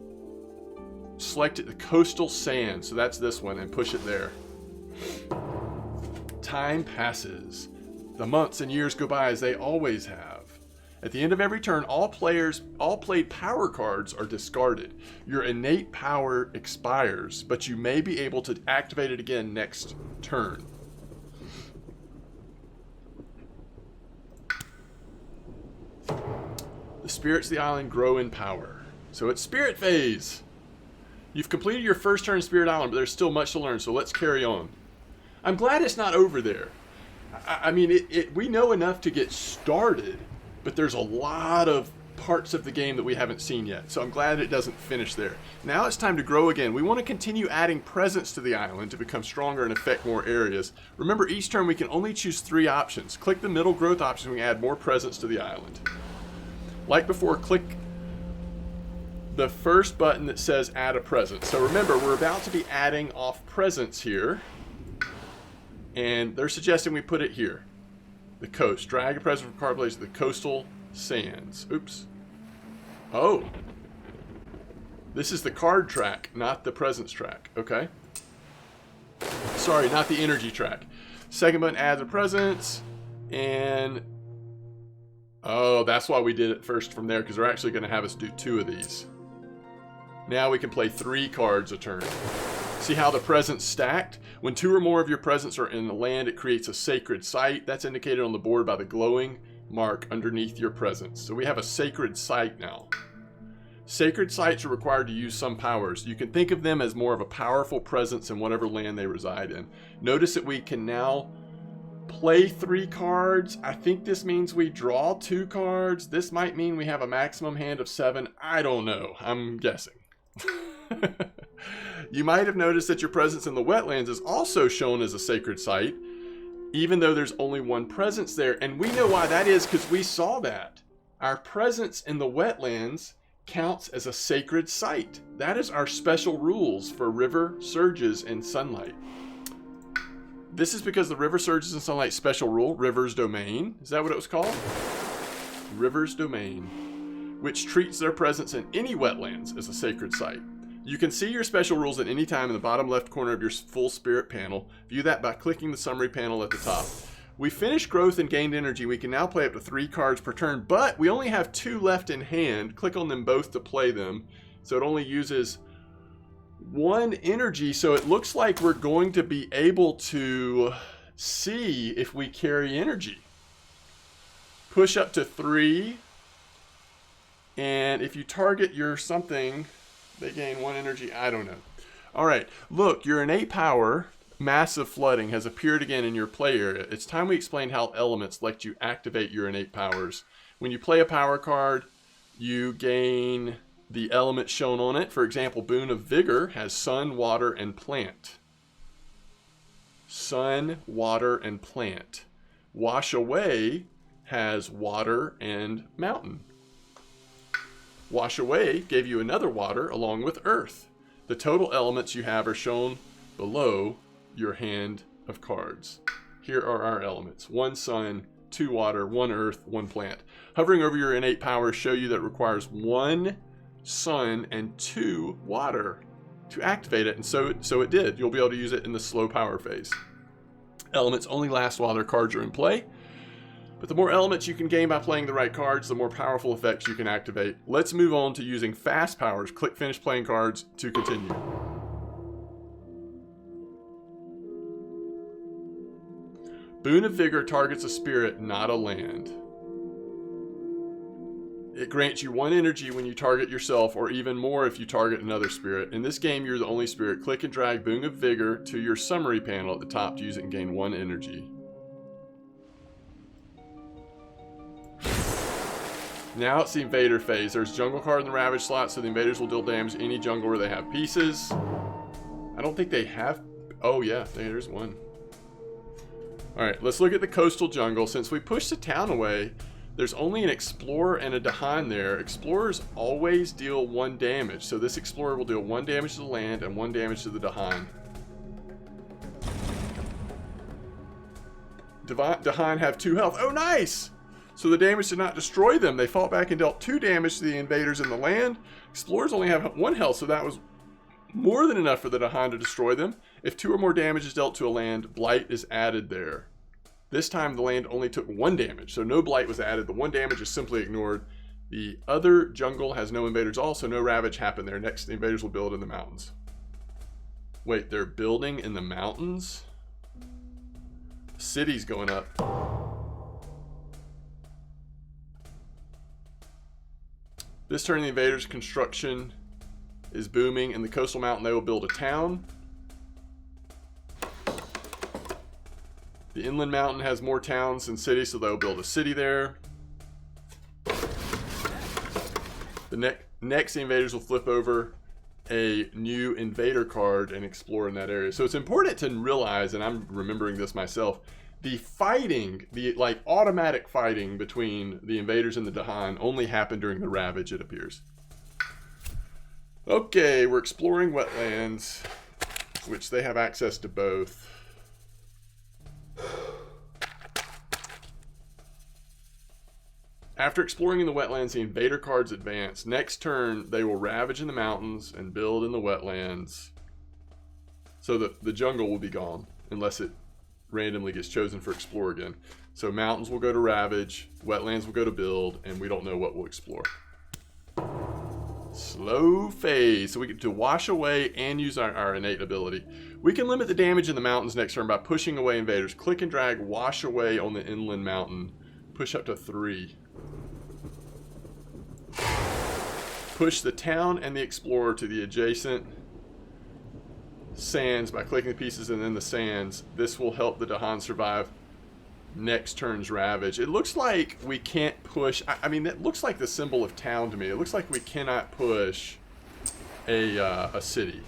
A: Select it, the coastal sand. So that's this one, and push it there. Time passes. The months and years go by as they always have. At the end of every turn, all played power cards are discarded. Your innate power expires, but you may be able to activate it again next turn. The spirits of the island grow in power. So it's Spirit Phase. You've completed your first turn in Spirit Island, but there's still much to learn, so let's carry on. I'm glad it's not over there. I mean, we know enough to get started, but there's a lot of parts of the game that we haven't seen yet. So I'm glad it doesn't finish there. Now it's time to grow again. We want to continue adding presence to the island to become stronger and affect more areas. Remember, each turn we can only choose 3 options. Click the middle growth option, we can add more presence to the island. Like before, click the first button that says add a presence. So remember, we're about to be adding off presence here. And they're suggesting we put it here. The coast. Drag a presence from card plays to the coastal sands. Oops. Oh. This is the card track, not the presence track. Okay. Sorry, not the energy track. Second button adds a presence. And oh, that's why we did it first from there, because they're actually going to have us do 2 of these. Now we can play 3 cards a turn. See how the presence stacked? When 2 or more of your presents are in the land, it creates a sacred site. That's indicated on the board by the glowing mark underneath your presence. So we have a sacred site now. Sacred sites are required to use some powers. You can think of them as more of a powerful presence in whatever land they reside in. Notice that we can now play 3 cards. I think this means we draw 2 cards. This might mean we have a maximum hand of 7. I don't know. I'm guessing. You might have noticed that your presence in the wetlands is also shown as a sacred site, even though there's only 1 presence there. And we know why that is, because we saw that. Our presence in the wetlands counts as a sacred site. That is our special rules for river surges and sunlight. This is because the river surges and sunlight special rule, River's Domain. Is that what it was called? River's Domain, which treats their presence in any wetlands as a sacred site. You can see your special rules at any time in the bottom left corner of your full spirit panel. View that by clicking the summary panel at the top. We finished growth and gained energy. We can now play up to 3 cards per turn, but we only have 2 left in hand. Click on them both to play them. So it only uses 1 energy. So it looks like we're going to be able to see if we carry energy. Push up to 3. And if you target your something, they gain 1 energy. I don't know. All right. Look, your innate power, Massive Flooding, has appeared again in your play area. It's time we explain how elements let you activate your innate powers. When you play a power card, you gain the element shown on it. For example, Boon of Vigor has sun, water, and plant. Sun, water, and plant. Wash Away has water and mountain. Wash Away gave you another water along with earth. The total elements you have are shown below your hand of cards. Here are our elements. 1 sun, 2 water, 1 earth, 1 plant. Hovering over your innate powers show you that it requires 1 sun and 2 water to activate it, and so it did. You'll be able to use it in the slow power phase. Elements only last while their cards are in play. But the more elements you can gain by playing the right cards, the more powerful effects you can activate. Let's move on to using fast powers. Click Finish Playing Cards to continue. Boon of Vigor targets a spirit, not a land. It grants you 1 energy when you target yourself, or even more if you target another spirit. In this game, you're the only spirit. Click and drag Boon of Vigor to your summary panel at the top to use it and gain 1 energy. Now it's the invader phase. There's jungle card in the ravage slot, so the invaders will deal damage to any jungle where they have pieces. I don't think they have. Oh yeah, there's 1. Alright, let's look at the coastal jungle. Since we pushed the town away, there's only an explorer and a Dahan there. Explorers always deal 1 damage, so this explorer will deal 1 damage to the land and 1 damage to the Dahan. Dahan have 2 health. Oh, nice! So the damage did not destroy them. They fought back and dealt 2 damage to the invaders in the land. Explorers only have 1 health, so that was more than enough for the Dahan to destroy them. If 2 or more damage is dealt to a land, Blight is added there. This time the land only took 1 damage, so no Blight was added. The 1 damage is simply ignored. The other jungle has no invaders also. No ravage happened there. Next, the invaders will build in the mountains. Wait, they're building in the mountains? City's going up. This turn, the invaders' construction is booming. In the coastal mountain, they will build a town. The inland mountain has more towns than cities, so they'll build a city there. Next, the invaders will flip over a new invader card and explore in that area. So it's important to realize, and I'm remembering this myself, the fighting, the like automatic fighting between the invaders and the Dahan only happened during the Ravage, it appears. Okay, we're exploring wetlands, which they have access to both. After exploring in the wetlands, the invader cards advance. Next turn, they will ravage in the mountains and build in the wetlands. So the jungle will be gone, unless it randomly gets chosen for explore again. So mountains will go to ravage, wetlands will go to build, and we don't know what we'll explore. Slow phase, so we get to wash away and use our innate ability. We can limit the damage in the mountains next turn by pushing away invaders. Click and drag, wash away on the inland mountain. Push up to 3. Push the town and the explorer to the adjacent sands by clicking the pieces and then the sands. This will help the Dahan survive next turn's ravage. It looks like we can't push. I mean, that looks like the symbol of town to me. It looks like we cannot push a city.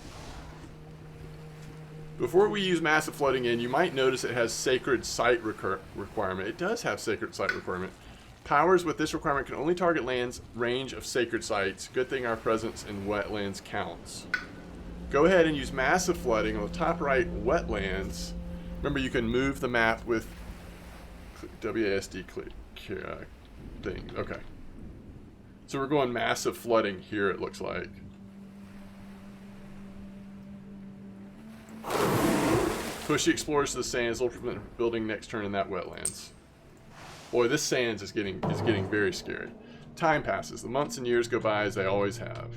A: Before we use massive flooding in, you might notice it has sacred site requirement. It does have sacred site requirement. Powers with this requirement can only target lands range of sacred sites. Good thing our presence in wetlands counts. Go ahead and use massive flooding on the top right, wetlands. Remember, you can move the map with WASD click thing. Okay. So we're going massive flooding here, it looks like. Push the explorers to the sands. Will prevent building next turn in that wetlands. Boy, this sands is getting very scary. Time passes. The months and years go by as they always have.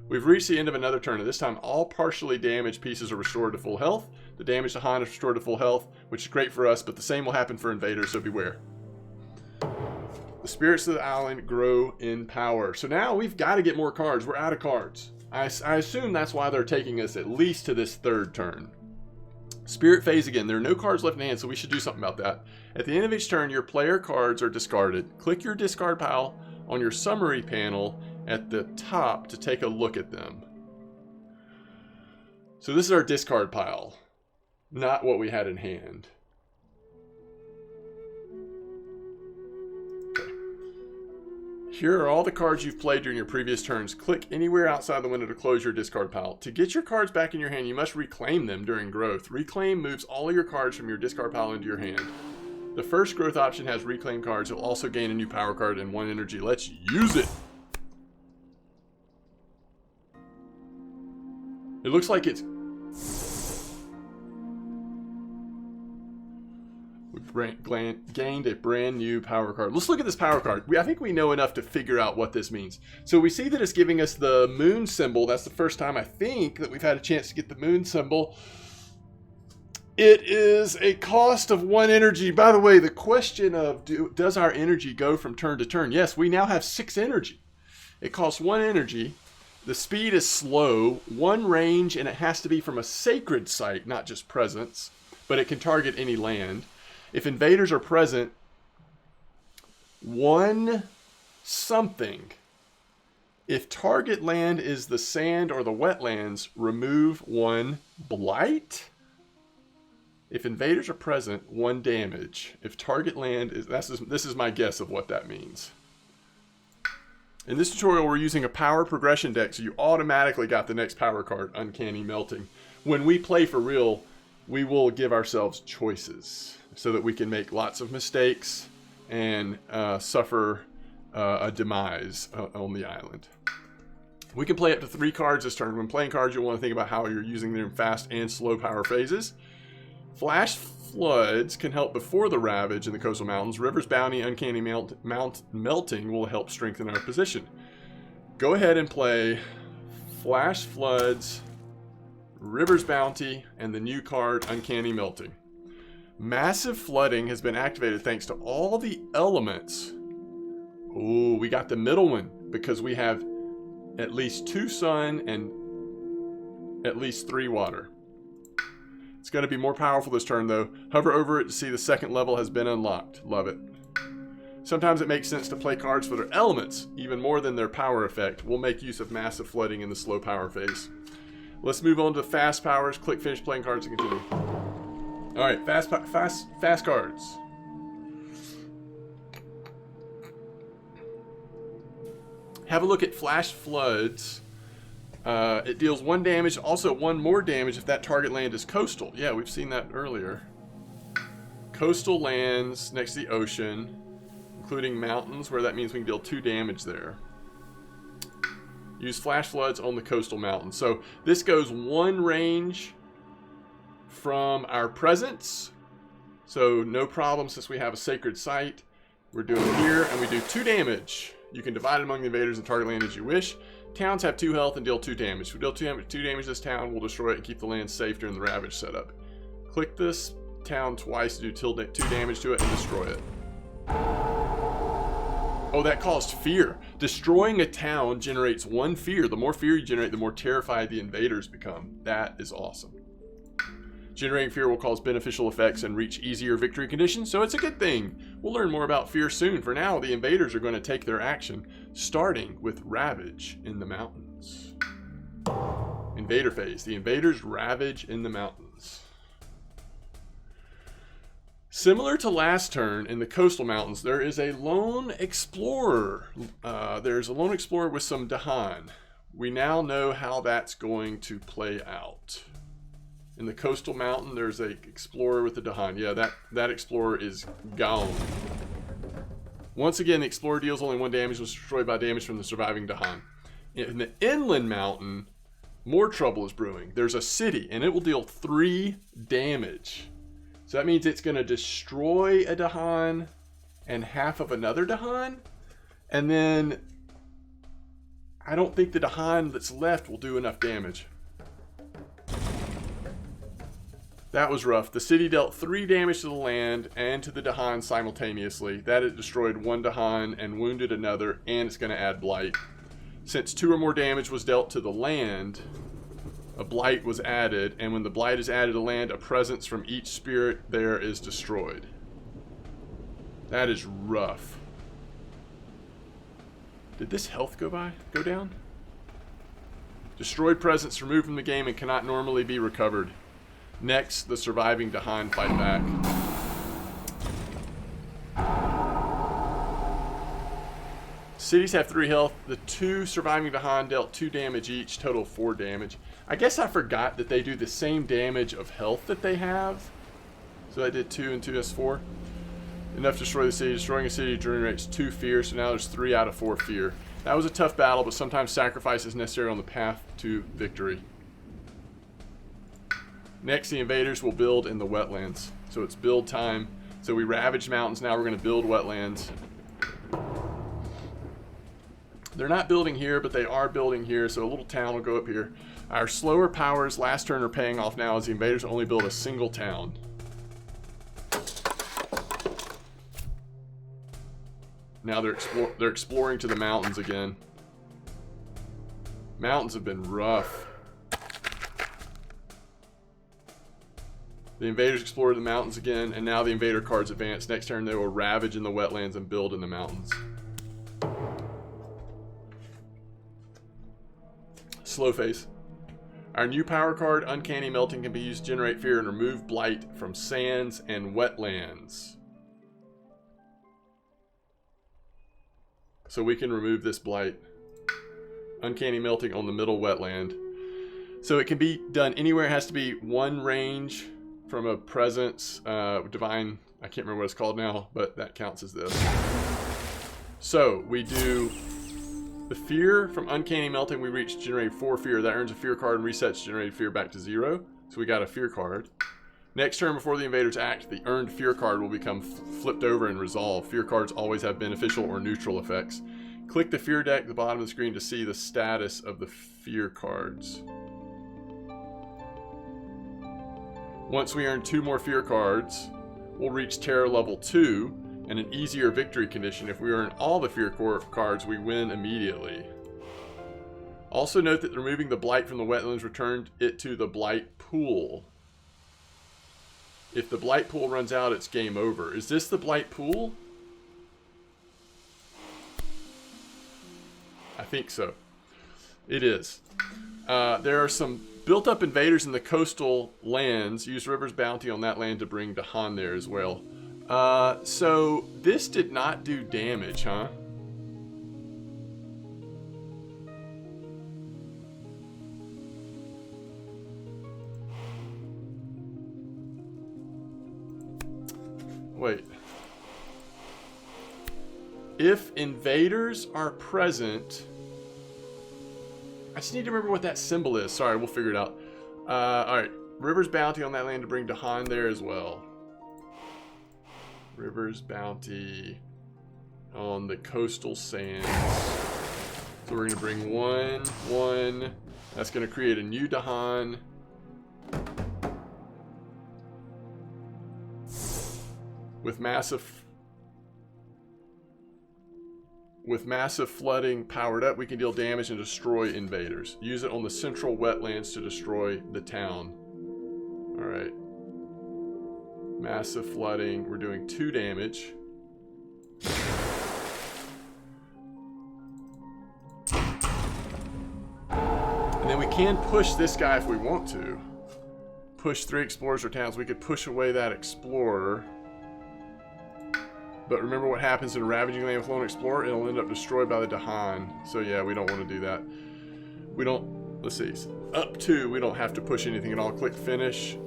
A: We've reached the end of another turn, and this time all partially damaged pieces are restored to full health. The damage to Han is restored to full health, which is great for us, but the same will happen for invaders, so beware. The spirits of the island grow in power. So now we've got to get more cards. We're out of cards. I assume that's why they're taking us at least to this third turn. Spirit phase again. There are no cards left in hand, so we should do something about that. At the end of each turn, your player cards are discarded. Click your discard pile on your summary panel at the top to take a look at them. So this is our discard pile, not what we had in hand. Okay. Here are all the cards you've played during your previous turns. Click anywhere outside the window to close your discard pile. To get your cards back in your hand, you must reclaim them during growth. Reclaim moves all of your cards from your discard pile into your hand. The first growth option has reclaim cards. You'll also gain a new power card and 1 energy. Let's use it. It looks like it's... We've gained a brand new power card. Let's look at this power card. I think we know enough to figure out what this means. So we see that it's giving us the moon symbol. That's the first time I think that we've had a chance to get the moon symbol. It is a cost of 1 energy. By the way, the question of does our energy go from turn to turn? Yes, we now have 6 energy. It costs 1 energy. The speed is slow, 1 range, and it has to be from a sacred site, not just presence, but it can target any land. If invaders are present, 1 something. If target land is the sand or the wetlands, remove 1 blight. If invaders are present, 1 damage. If target land is... This is my guess of what that means. In this tutorial, we're using a power progression deck, so you automatically got the next power card, Uncanny Melting. When we play for real, we will give ourselves choices so that we can make lots of mistakes and suffer a demise on the island. We can play up to 3 cards this turn. When playing cards, you'll want to think about how you're using them in fast and slow power phases. Flash floods can help before the ravage in the coastal mountains. River's Bounty, Uncanny Melting will help strengthen our position. Go ahead and play Flash Floods, River's Bounty, and the new card, Uncanny Melting. Massive Flooding has been activated thanks to all the elements. Ooh, we got the middle one because we have at least 2 sun and at least 3 water. It's going to be more powerful this turn, though. Hover over it to see the second level has been unlocked. Love it. Sometimes it makes sense to play cards for their elements, even more than their power effect. We'll make use of massive flooding in the slow power phase. Let's move on to fast powers. Click finish playing cards and continue. Alright, fast cards. Have a look at Flash Floods. It deals 1 damage, also 1 more damage if that target land is coastal. Yeah, we've seen that earlier. Coastal lands next to the ocean, including mountains, where that means we can deal 2 damage there. Use Flash Floods on the coastal mountains. So this goes 1 range from our presence. So no problem since we have a sacred site. We're doing it here, and we do 2 damage. You can divide it among the invaders and target land as you wish. Towns have 2 health and deal 2 damage. If we deal 2 damage this town, we'll destroy it and keep the land safe during the Ravage setup. Click this town twice to do 2 damage to it and destroy it. Oh, that caused fear. Destroying a town generates 1 fear. The more fear you generate, the more terrified the invaders become. That is awesome. Generating fear will cause beneficial effects and reach easier victory conditions, so it's a good thing. We'll learn more about fear soon. For now, the invaders are going to take their action, starting with Ravage in the mountains. Invader phase. The invaders ravage in the mountains. Similar to last turn, in the coastal mountains, there is a lone explorer. There's a lone explorer with some Dahan. We now know how that's going to play out. In the coastal mountain, there's an explorer with a Dahan. Yeah, that explorer is gone. Once again, the explorer deals only 1 damage, was destroyed by damage from the surviving Dahan. In the inland mountain, more trouble is brewing. There's a city, and it will deal 3 damage. So that means it's going to destroy a Dahan and half of another Dahan. And then I don't think the Dahan that's left will do enough damage. That was rough. The city dealt 3 damage to the land and to the Dahan simultaneously. That it destroyed 1 Dahan and wounded another, and it's going to add blight. Since 2 or more damage was dealt to the land, a blight was added, and when the blight is added to land, a presence from each spirit there is destroyed. That is rough. Did this health go down? Destroyed presence removed from the game and cannot normally be recovered. Next, the surviving Dahan fight back. Cities have 3 health. The 2 surviving Dahan dealt 2 damage each, total 4 damage. I guess I forgot that they do the same damage of health that they have. So I did 2 and 2, that's 4. Enough to destroy the city. Destroying a city generates 2 fear, so now there's 3 out of 4 fear. That was a tough battle, but sometimes sacrifice is necessary on the path to victory. Next, the invaders will build in the wetlands. So it's build time. So we ravaged mountains, now we're going to build wetlands. They're not building here, but they are building here, so a little town will go up here. Our slower powers last turn are paying off now as the invaders only build a single town. Now they're exploring to the mountains again. Mountains have been rough. The invaders explored the mountains again, and now the invader cards advance. Next turn they will ravage in the wetlands and build in the mountains. Slow phase. Our new power card, Uncanny Melting, can be used to generate fear and remove blight from sands and wetlands. So we can remove this blight. Uncanny Melting on the middle wetland. So it can be done anywhere. It has to be 1 range from a presence. Divine, I can't remember what it's called now, but that counts as this. So we do the fear from Uncanny Melting. We reach generate 4 fear. That earns a fear card and resets generated fear back to 0. So we got a fear card. Next turn before the invaders act, the earned fear card will become flipped over and resolve. Fear cards always have beneficial or neutral effects. Click the fear deck at the bottom of the screen to see the status of the fear cards. Once we earn 2 more fear cards, we'll reach terror level 2 and an easier victory condition. If we earn all the fear cards, we win immediately. Also note that removing the blight from the wetlands returned it to the blight pool. If the blight pool runs out, it's game over. Is this the blight pool? think so. It is. There are some built-up invaders in the coastal lands. Use River's bounty on that land to bring Dahan there as well. So this did not do damage, huh? Wait. If invaders are present... I just need to remember what that symbol is. Sorry, we'll figure it out. Alright. River's bounty on that land to bring Dahan there as well. River's bounty on the coastal sands. So we're going to bring 1, 1. That's going to create a new Dahan. With massive flooding powered up, we can deal damage and destroy invaders. Use it on the central wetlands to destroy the town. Alright. Massive flooding. We're doing 2 damage. And then we can push this guy if we want to. Push 3 explorers or towns. We could push away that explorer. But remember what happens in a ravaging land with lone explorer? It'll end up destroyed by the Dahan. So yeah, we don't want to do that. We don't... Let's see. Up to, we don't have to push anything at all. Click finish.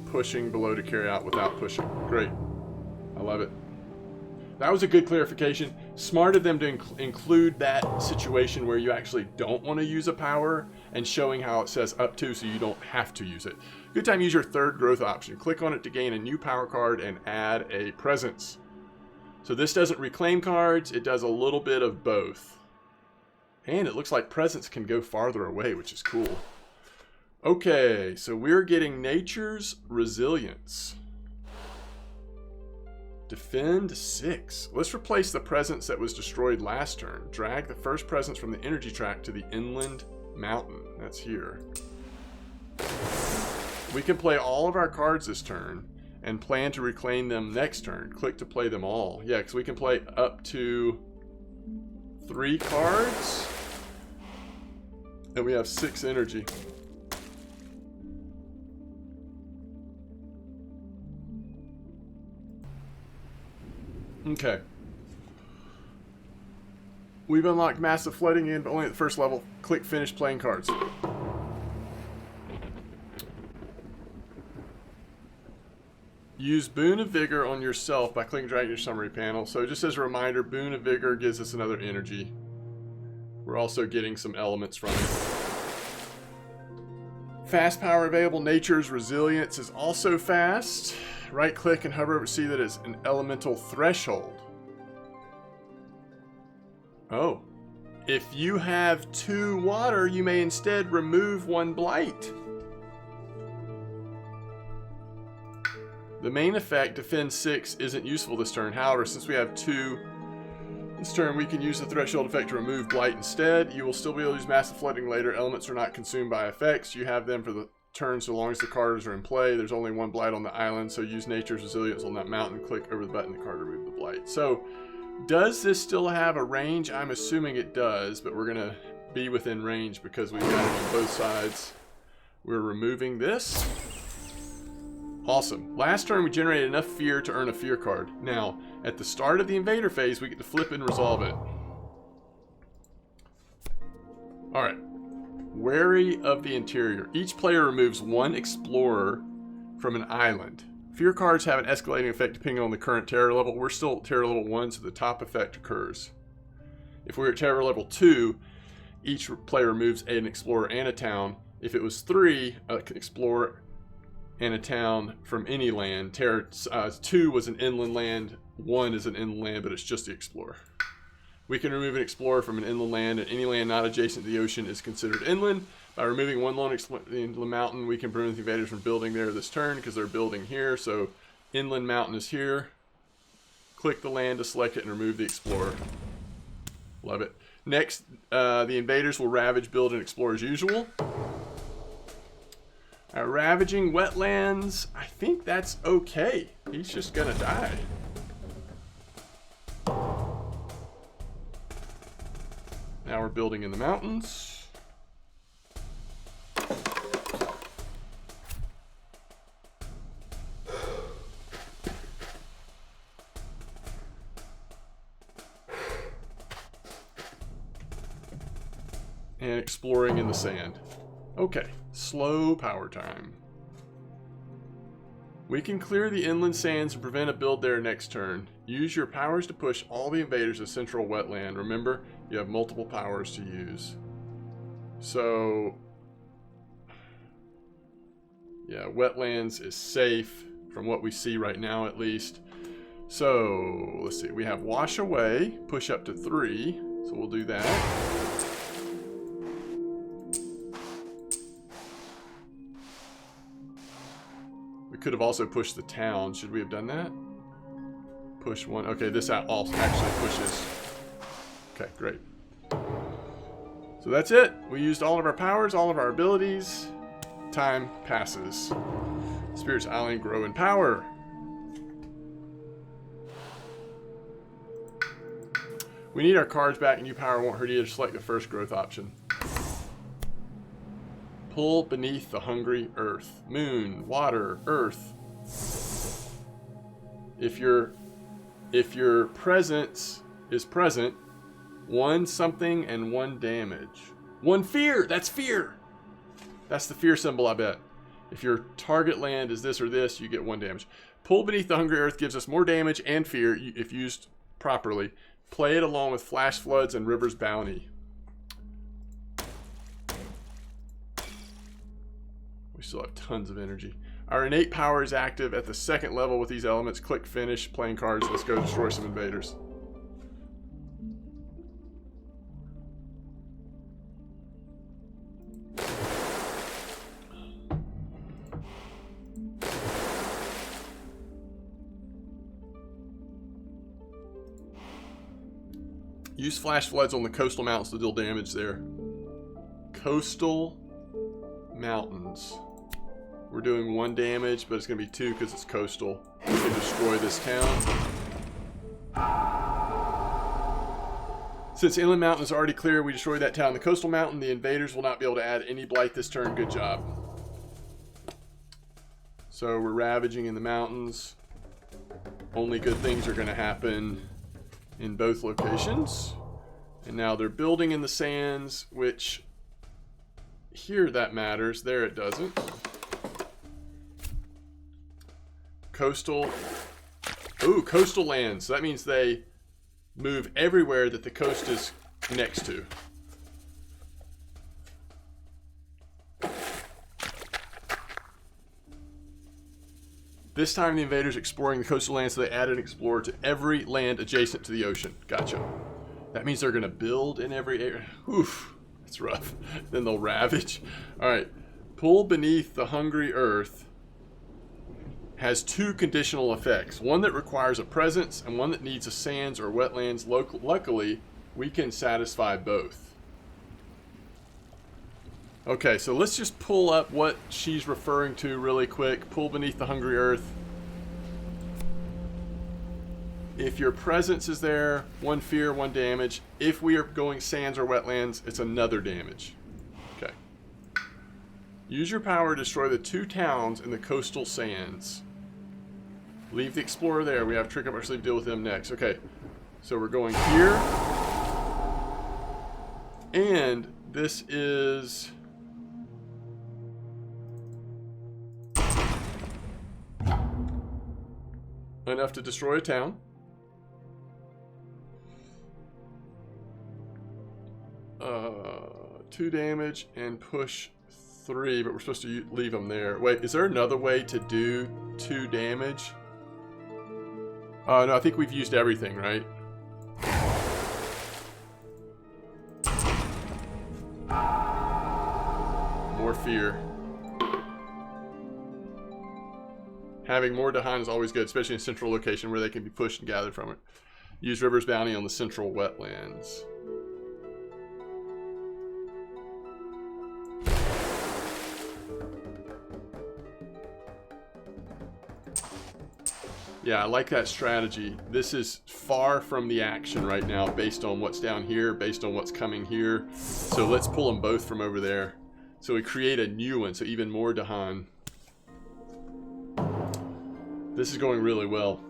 A: Pushing below to carry out without pushing. Great. I love it. That was a good clarification. Smart of them to include that situation where you actually don't want to use a power and showing how it says up to so you don't have to use it. Good time to use your third growth option. Click on it to gain a new power card and add a presence. So this doesn't reclaim cards, it does a little bit of both. And it looks like presence can go farther away, which is cool. Okay, so we're getting Nature's Resilience. Defend 6. Let's replace the presence that was destroyed last turn. Drag the first presence from the energy track to the inland mountain. That's here. We can play all of our cards this turn and plan to reclaim them next turn. Click to play them all. Yeah, because we can play up to 3 cards. And we have 6 energy. Okay. We've unlocked massive flooding in, but only at the first level. Click finish playing cards. Use Boon of Vigor on yourself by clicking drag your summary panel. So just as a reminder, Boon of Vigor gives us another energy. We're also getting some elements from it. Fast power available. Nature's Resilience is also fast. Right click and hover over to see that it's an elemental threshold. Oh. If you have 2 water, you may instead remove 1 blight. The main effect, Defend 6, isn't useful this turn. However, since we have 2 this turn, we can use the threshold effect to remove blight instead. You will still be able to use massive flooding later. Elements are not consumed by effects. You have them for the turn so long as the cards are in play. There's only 1 blight on the island, so use Nature's Resilience on that mountain. Click over the button to card to remove the blight. So, does this still have a range? I'm assuming it does, but we're going to be within range because we've got it on both sides. We're removing this. Awesome. Last turn we generated enough fear to earn a fear card. Now, at the start of the invader phase, we get to flip and resolve it. Alright. Wary of the interior. Each player removes 1 explorer from an island. Fear cards have an escalating effect depending on the current terror level. We're still at terror level 1, so the top effect occurs. If we're at terror level 2, each player removes an explorer and a town. If it was 3, an explorer and a town from any land. Terror 2 was an inland land, 1 is an inland land, but it's just the explorer. We can remove an explorer from an inland land, and any land not adjacent to the ocean is considered inland. By removing 1 lone explorer into the mountain, we can prevent the invaders from building there this turn because they're building here. So inland mountain is here. Click the land to select it and remove the explorer. Love it. Next, the invaders will ravage, build, and explore as usual. Ravaging wetlands, I think that's okay. He's just gonna die. Now we're building in the mountains. And exploring in the sand. Okay, slow power time. We can clear the inland sands and prevent a build there next turn. Use your powers to push all the invaders to central wetland. Remember, you have multiple powers to use. So, yeah, wetlands is safe from what we see right now at least. So, let's see. We have wash away, push up to 3. So we'll do that. We could have also pushed the town. Should we have done that? Push 1. Okay, this also actually pushes. Okay, great. So that's it. We used all of our powers, all of our abilities. Time passes. Spirit's Island grow in power. We need our cards back. New power won't hurt either. Select the first growth option. Pull beneath the hungry earth. Moon, water, earth. If your presence is present, 1 something and 1 damage. 1 fear! That's fear! That's the fear symbol, I bet. If your target land is this or this, you get 1 damage. Pull beneath the hungry earth gives us more damage and fear if used properly. Play it along with flash floods and river's bounty. We still have tons of energy. Our innate power is active at the 2nd level with these elements. Click finish, playing cards. Let's go destroy some invaders. Use flash floods on the coastal mountains to deal damage there. Coastal mountains. We're doing 1 damage, but it's going to be 2 because it's coastal. We can destroy this town. Since inland mountain is already clear, we destroyed that town. The coastal mountain, the invaders will not be able to add any blight this turn. Good job. So we're ravaging in the mountains. Only good things are going to happen in both locations. And now they're building in the sands, which here that matters. There it doesn't. Coastal. Ooh, coastal lands. So that means they move everywhere that the coast is next to. This time the invaders exploring the coastal lands, so they added an explorer to every land adjacent to the ocean. Gotcha. That means they're going to build in every area. Oof, that's rough. Then they'll ravage. All right. Pull beneath the hungry earth has 2 conditional effects. One that requires a presence and one that needs a sands or wetlands. Luckily, we can satisfy both. Okay, so let's just pull up what she's referring to really quick. Pull beneath the hungry earth. If your presence is there, 1 fear, 1 damage. If we are going sands or wetlands, it's another damage. Okay. Use your power to destroy the 2 towns in the coastal sands. Leave the explorer there. We have a trick up our sleeve to deal with them next. Okay. So we're going here. And this is enough to destroy a town. Two damage and push 3, but we're supposed to leave them there. Wait, is there another way to do 2 damage? No, I think we've used everything, right? More fear. Having more Dahan is always good, especially in a central location where they can be pushed and gathered from it. Use River's Bounty on the central wetlands. Yeah, I like that strategy. This is far from the action right now based on what's down here, based on what's coming here. So let's pull them both from over there. So we create a new one, so even more Dahan. This is going really well.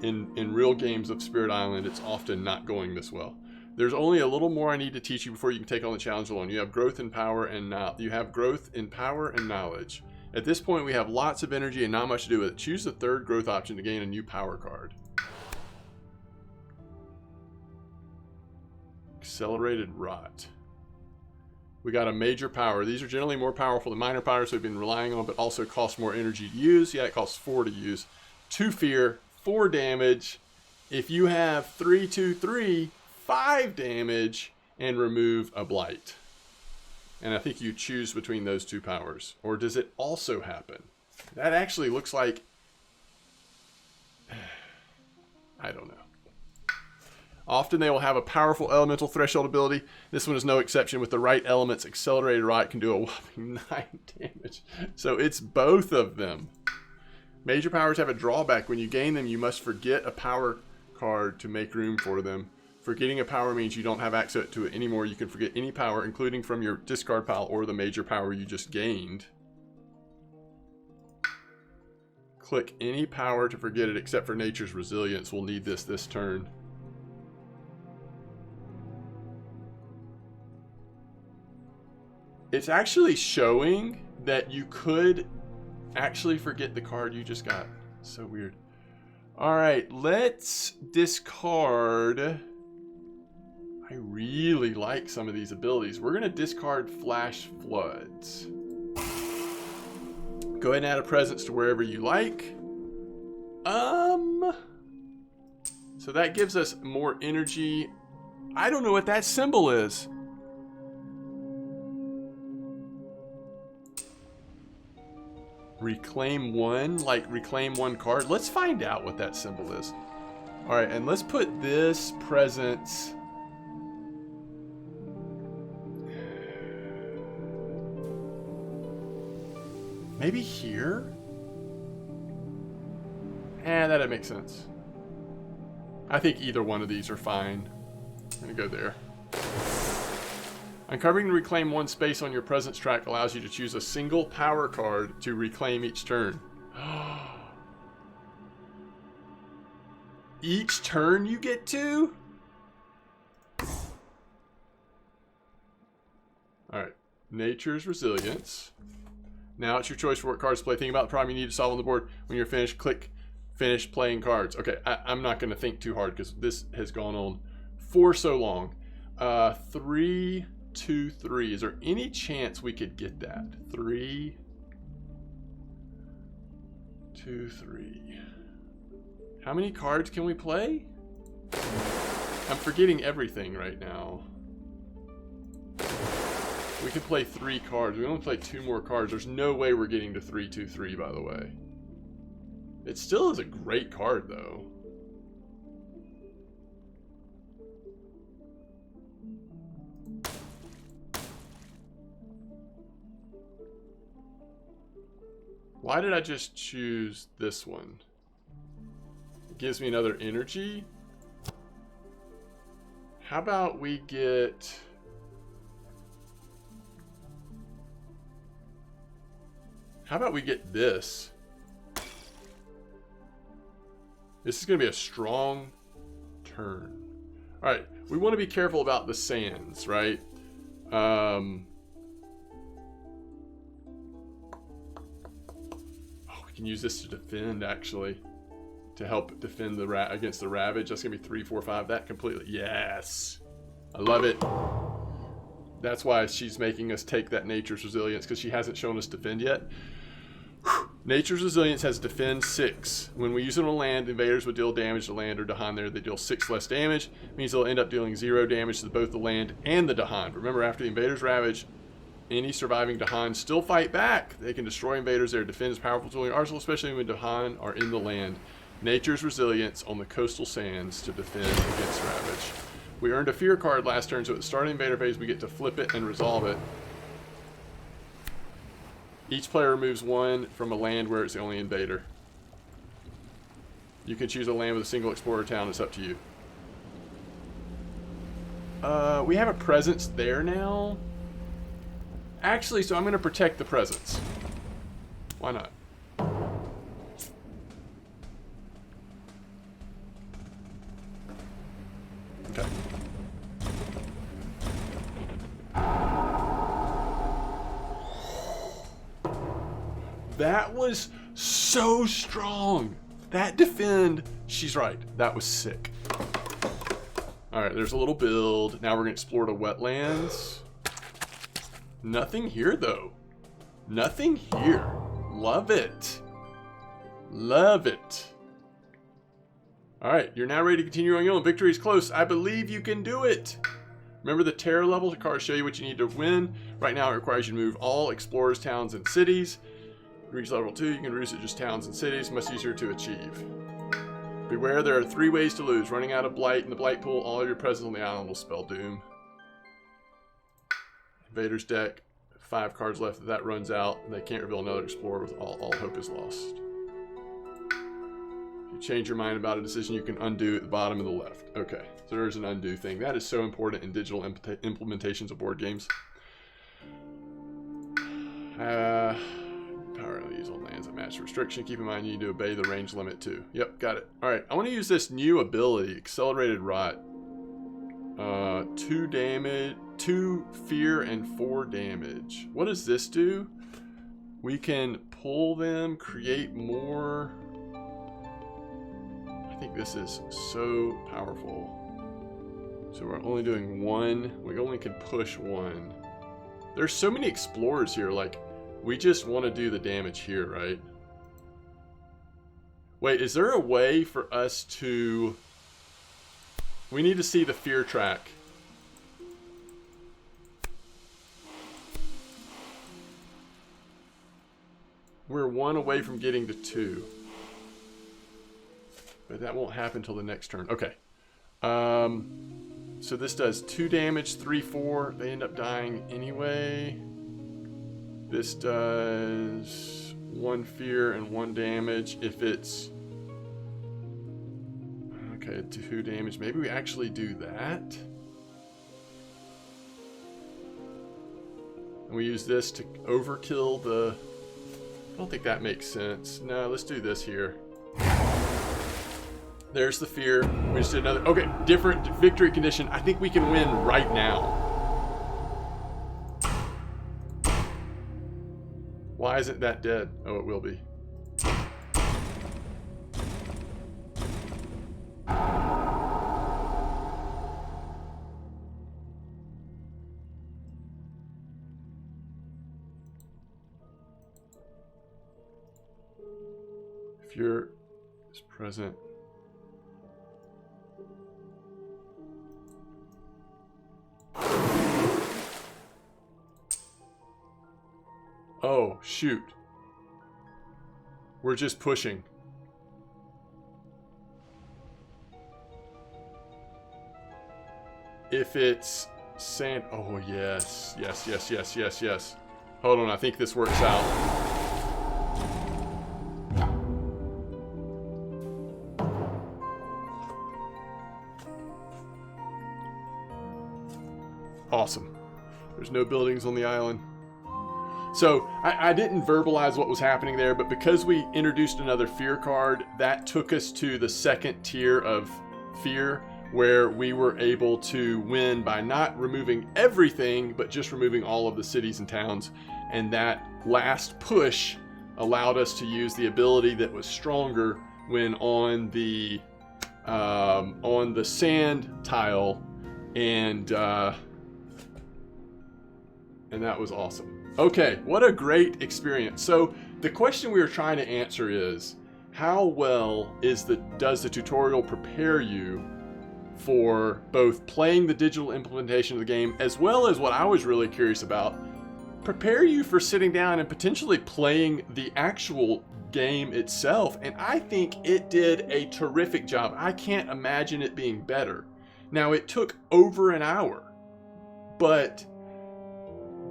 A: In real games of Spirit Island, it's often not going this well. There's only a little more I need to teach you before you can take on the challenge alone. You have growth in power and knowledge. At this point, we have lots of energy and not much to do with it. Choose the third growth option to gain a new power card. Accelerated Rot. We got a major power. These are generally more powerful than minor powers, so we've been relying on, but also cost more energy to use. Yeah, it costs 4 to use. 2 fear, 4 damage. If you have 3, 2, 3, 5 damage, and remove a blight. And I think you choose between those 2 powers. Or does it also happen? That actually looks like... I don't know. Often they will have a powerful elemental threshold ability. This one is no exception. With the right elements, Accelerated Rot can do a whopping 9 damage. So it's both of them. Major powers have a drawback. When you gain them, you must forget a power card to make room for them. Forgetting a power means you don't have access to it anymore. You can forget any power, including from your discard pile or the major power you just gained. Click any power to forget it except for Nature's Resilience. We'll need this turn. It's actually showing that you could actually forget the card you just got. So weird. All right, let's discard... I really like some of these abilities. We're going to discard Flash Floods. Go ahead and add a presence to wherever you like. So that gives us more energy. I don't know what that symbol is. Reclaim 1, like reclaim 1 card. Let's find out what that symbol is. All right, and let's put this presence... maybe here? That makes sense. I think either one of these are fine. I'm gonna go there. Uncovering the reclaim 1 space on your presence track allows you to choose a single power card to reclaim each turn. Each turn you get to? Alright. Nature's Resilience. Now it's your choice for what cards to play. Think about the problem you need to solve on the board. When you're finished, click Finish Playing Cards. Okay, I'm not going to think too hard because this has gone on for so long. 3, 2, 3. Is there any chance we could get that? 3, 2, 3. How many cards can we play? I'm forgetting everything right now. We can play 3 cards. We only play 2 more cards. There's no way we're getting to 3, 2, 3, by the way. It still is a great card, though. Why did I just choose this one? It gives me another energy. How about we get... how about we get this? This is going to be a strong turn. All right, we want to be careful about the sands, right? Oh, we can use this to defend, actually, to help defend the against the Ravage. That's going to be 3, 4, 5. That completely, yes, I love it. That's why she's making us take that Nature's Resilience, because she hasn't shown us defend yet. Nature's Resilience has defend 6. When we use it on land, invaders would deal damage to land or Dahan there. They deal 6 less damage. It means they'll end up dealing 0 damage to both the land and the Dahan. Remember, after the invaders ravage, any surviving Dahan still fight back. They can destroy invaders. Their defense is powerful tool in the arsenal, especially when Dahan are in the land. Nature's Resilience on the coastal sands to defend against ravage. We earned a fear card last turn, so at the start of the invader phase, we get to flip it and resolve it. Each player removes 1 from a land where it's the only invader. You can choose a land with a single explorer town. It's up to you. We have a presence there now. Actually, so I'm going to protect the presence. Why not? Okay. That was so strong. That defend, she's right. That was sick. All right, there's a little build. Now we're gonna explore the wetlands. Nothing here though. Nothing here. Love it. Love it. All right, you're now ready to continue on your own. Victory is close. I believe you can do it. Remember the terror level? The cards show you what you need to win. Right now it requires you to move all explorers, towns, and cities. Reach level 2, you can reduce it just towns and cities. Much easier to achieve. Beware, there are 3 ways to lose. Running out of blight in the blight pool, all of your presence on the island will spell doom. Invader's deck, 5 cards left. If that runs out, they can't reveal another explorer with all hope is lost. If you change your mind about a decision, you can undo at the bottom of the left. Okay, so there's an undo thing. That is so important in digital implementations of board games. Power only use on lands that match restriction. Keep in mind you need to obey the range limit too. Yep, got it. Alright, I want to use this new ability, Accelerated Rot. 2 damage, 2 fear, and 4 damage. What does this do? We can pull them, create more. I think this is so powerful. So we're only doing 1. We only can push 1. There's so many explorers here, like, we just want to do the damage here, right? Wait, is there a way for us to... We need to see the fear track. We're 1 away from getting to 2. But that won't happen until the next turn. Okay. So this does 2 damage, 3, 4. They end up dying anyway. This does 1 fear and 1 damage if it's... Okay, 2 damage. Maybe we actually do that. And we use this to overkill the... I don't think that makes sense. No, let's do this here. There's the fear. We just did another... Okay, different victory condition. I think we can win right now. Why isn't that dead? Oh, it will be. If you're present. Oh, shoot. We're just pushing. If it's sand... Oh, yes. Yes, yes, yes, yes, yes. Hold on, I think this works out. Awesome. There's no buildings on the island. So, I didn't verbalize what was happening there, but because we introduced another fear card, that took us to the second tier of fear, where we were able to win by not removing everything, but just removing all of the cities and towns. And that last push allowed us to use the ability that was stronger when on the sand tile, and that was awesome. Okay, what a great experience. So the question we were trying to answer is, how well does the tutorial prepare you for both playing the digital implementation of the game, as well as what I was really curious about, prepare you for sitting down and potentially playing the actual game itself? And I think it did a terrific job. I can't imagine it being better. Now, it took over an hour, but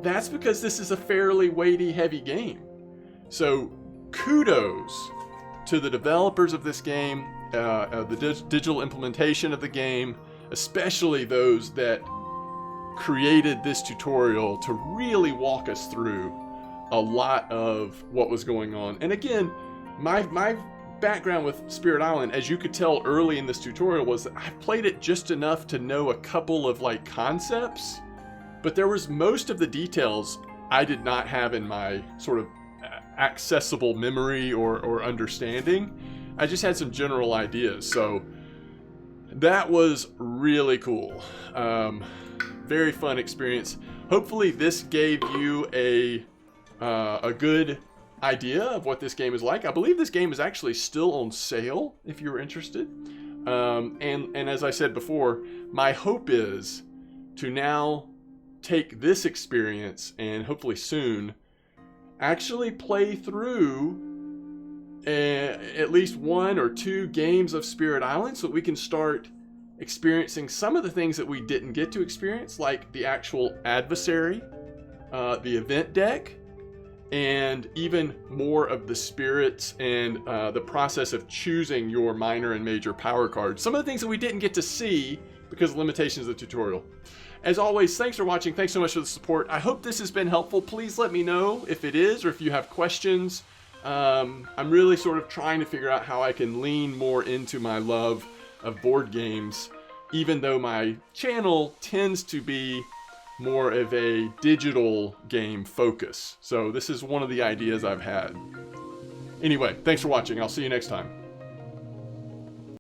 A: that's because this is a fairly weighty, heavy game. So kudos to the developers of this game the digital implementation of the game, especially those that created this tutorial to really walk us through a lot of what was going on. And again, my background with Spirit Island, as you could tell early in this tutorial, was that I played it just enough to know a couple of like concepts, but there was most of the details I did not have in my sort of accessible memory or understanding. I just had some general ideas, so that was really cool. Very fun experience. Hopefully this gave you a good idea of what this game is like. I believe this game is actually still on sale if you're interested. And as I said before, my hope is to now take this experience and hopefully soon actually play through at least 1 or 2 games of Spirit Island so that we can start experiencing some of the things that we didn't get to experience, like the actual adversary, the event deck, and even more of the spirits and the process of choosing your minor and major power cards. Some of the things that we didn't get to see because of limitations of the tutorial. As always, thanks for watching. Thanks so much for the support. I hope this has been helpful. Please let me know if it is, or if you have questions. I'm really sort of trying to figure out how I can lean more into my love of board games, even though my channel tends to be more of a digital game focus. So this is one of the ideas I've had. Anyway, thanks for watching. I'll see you next time.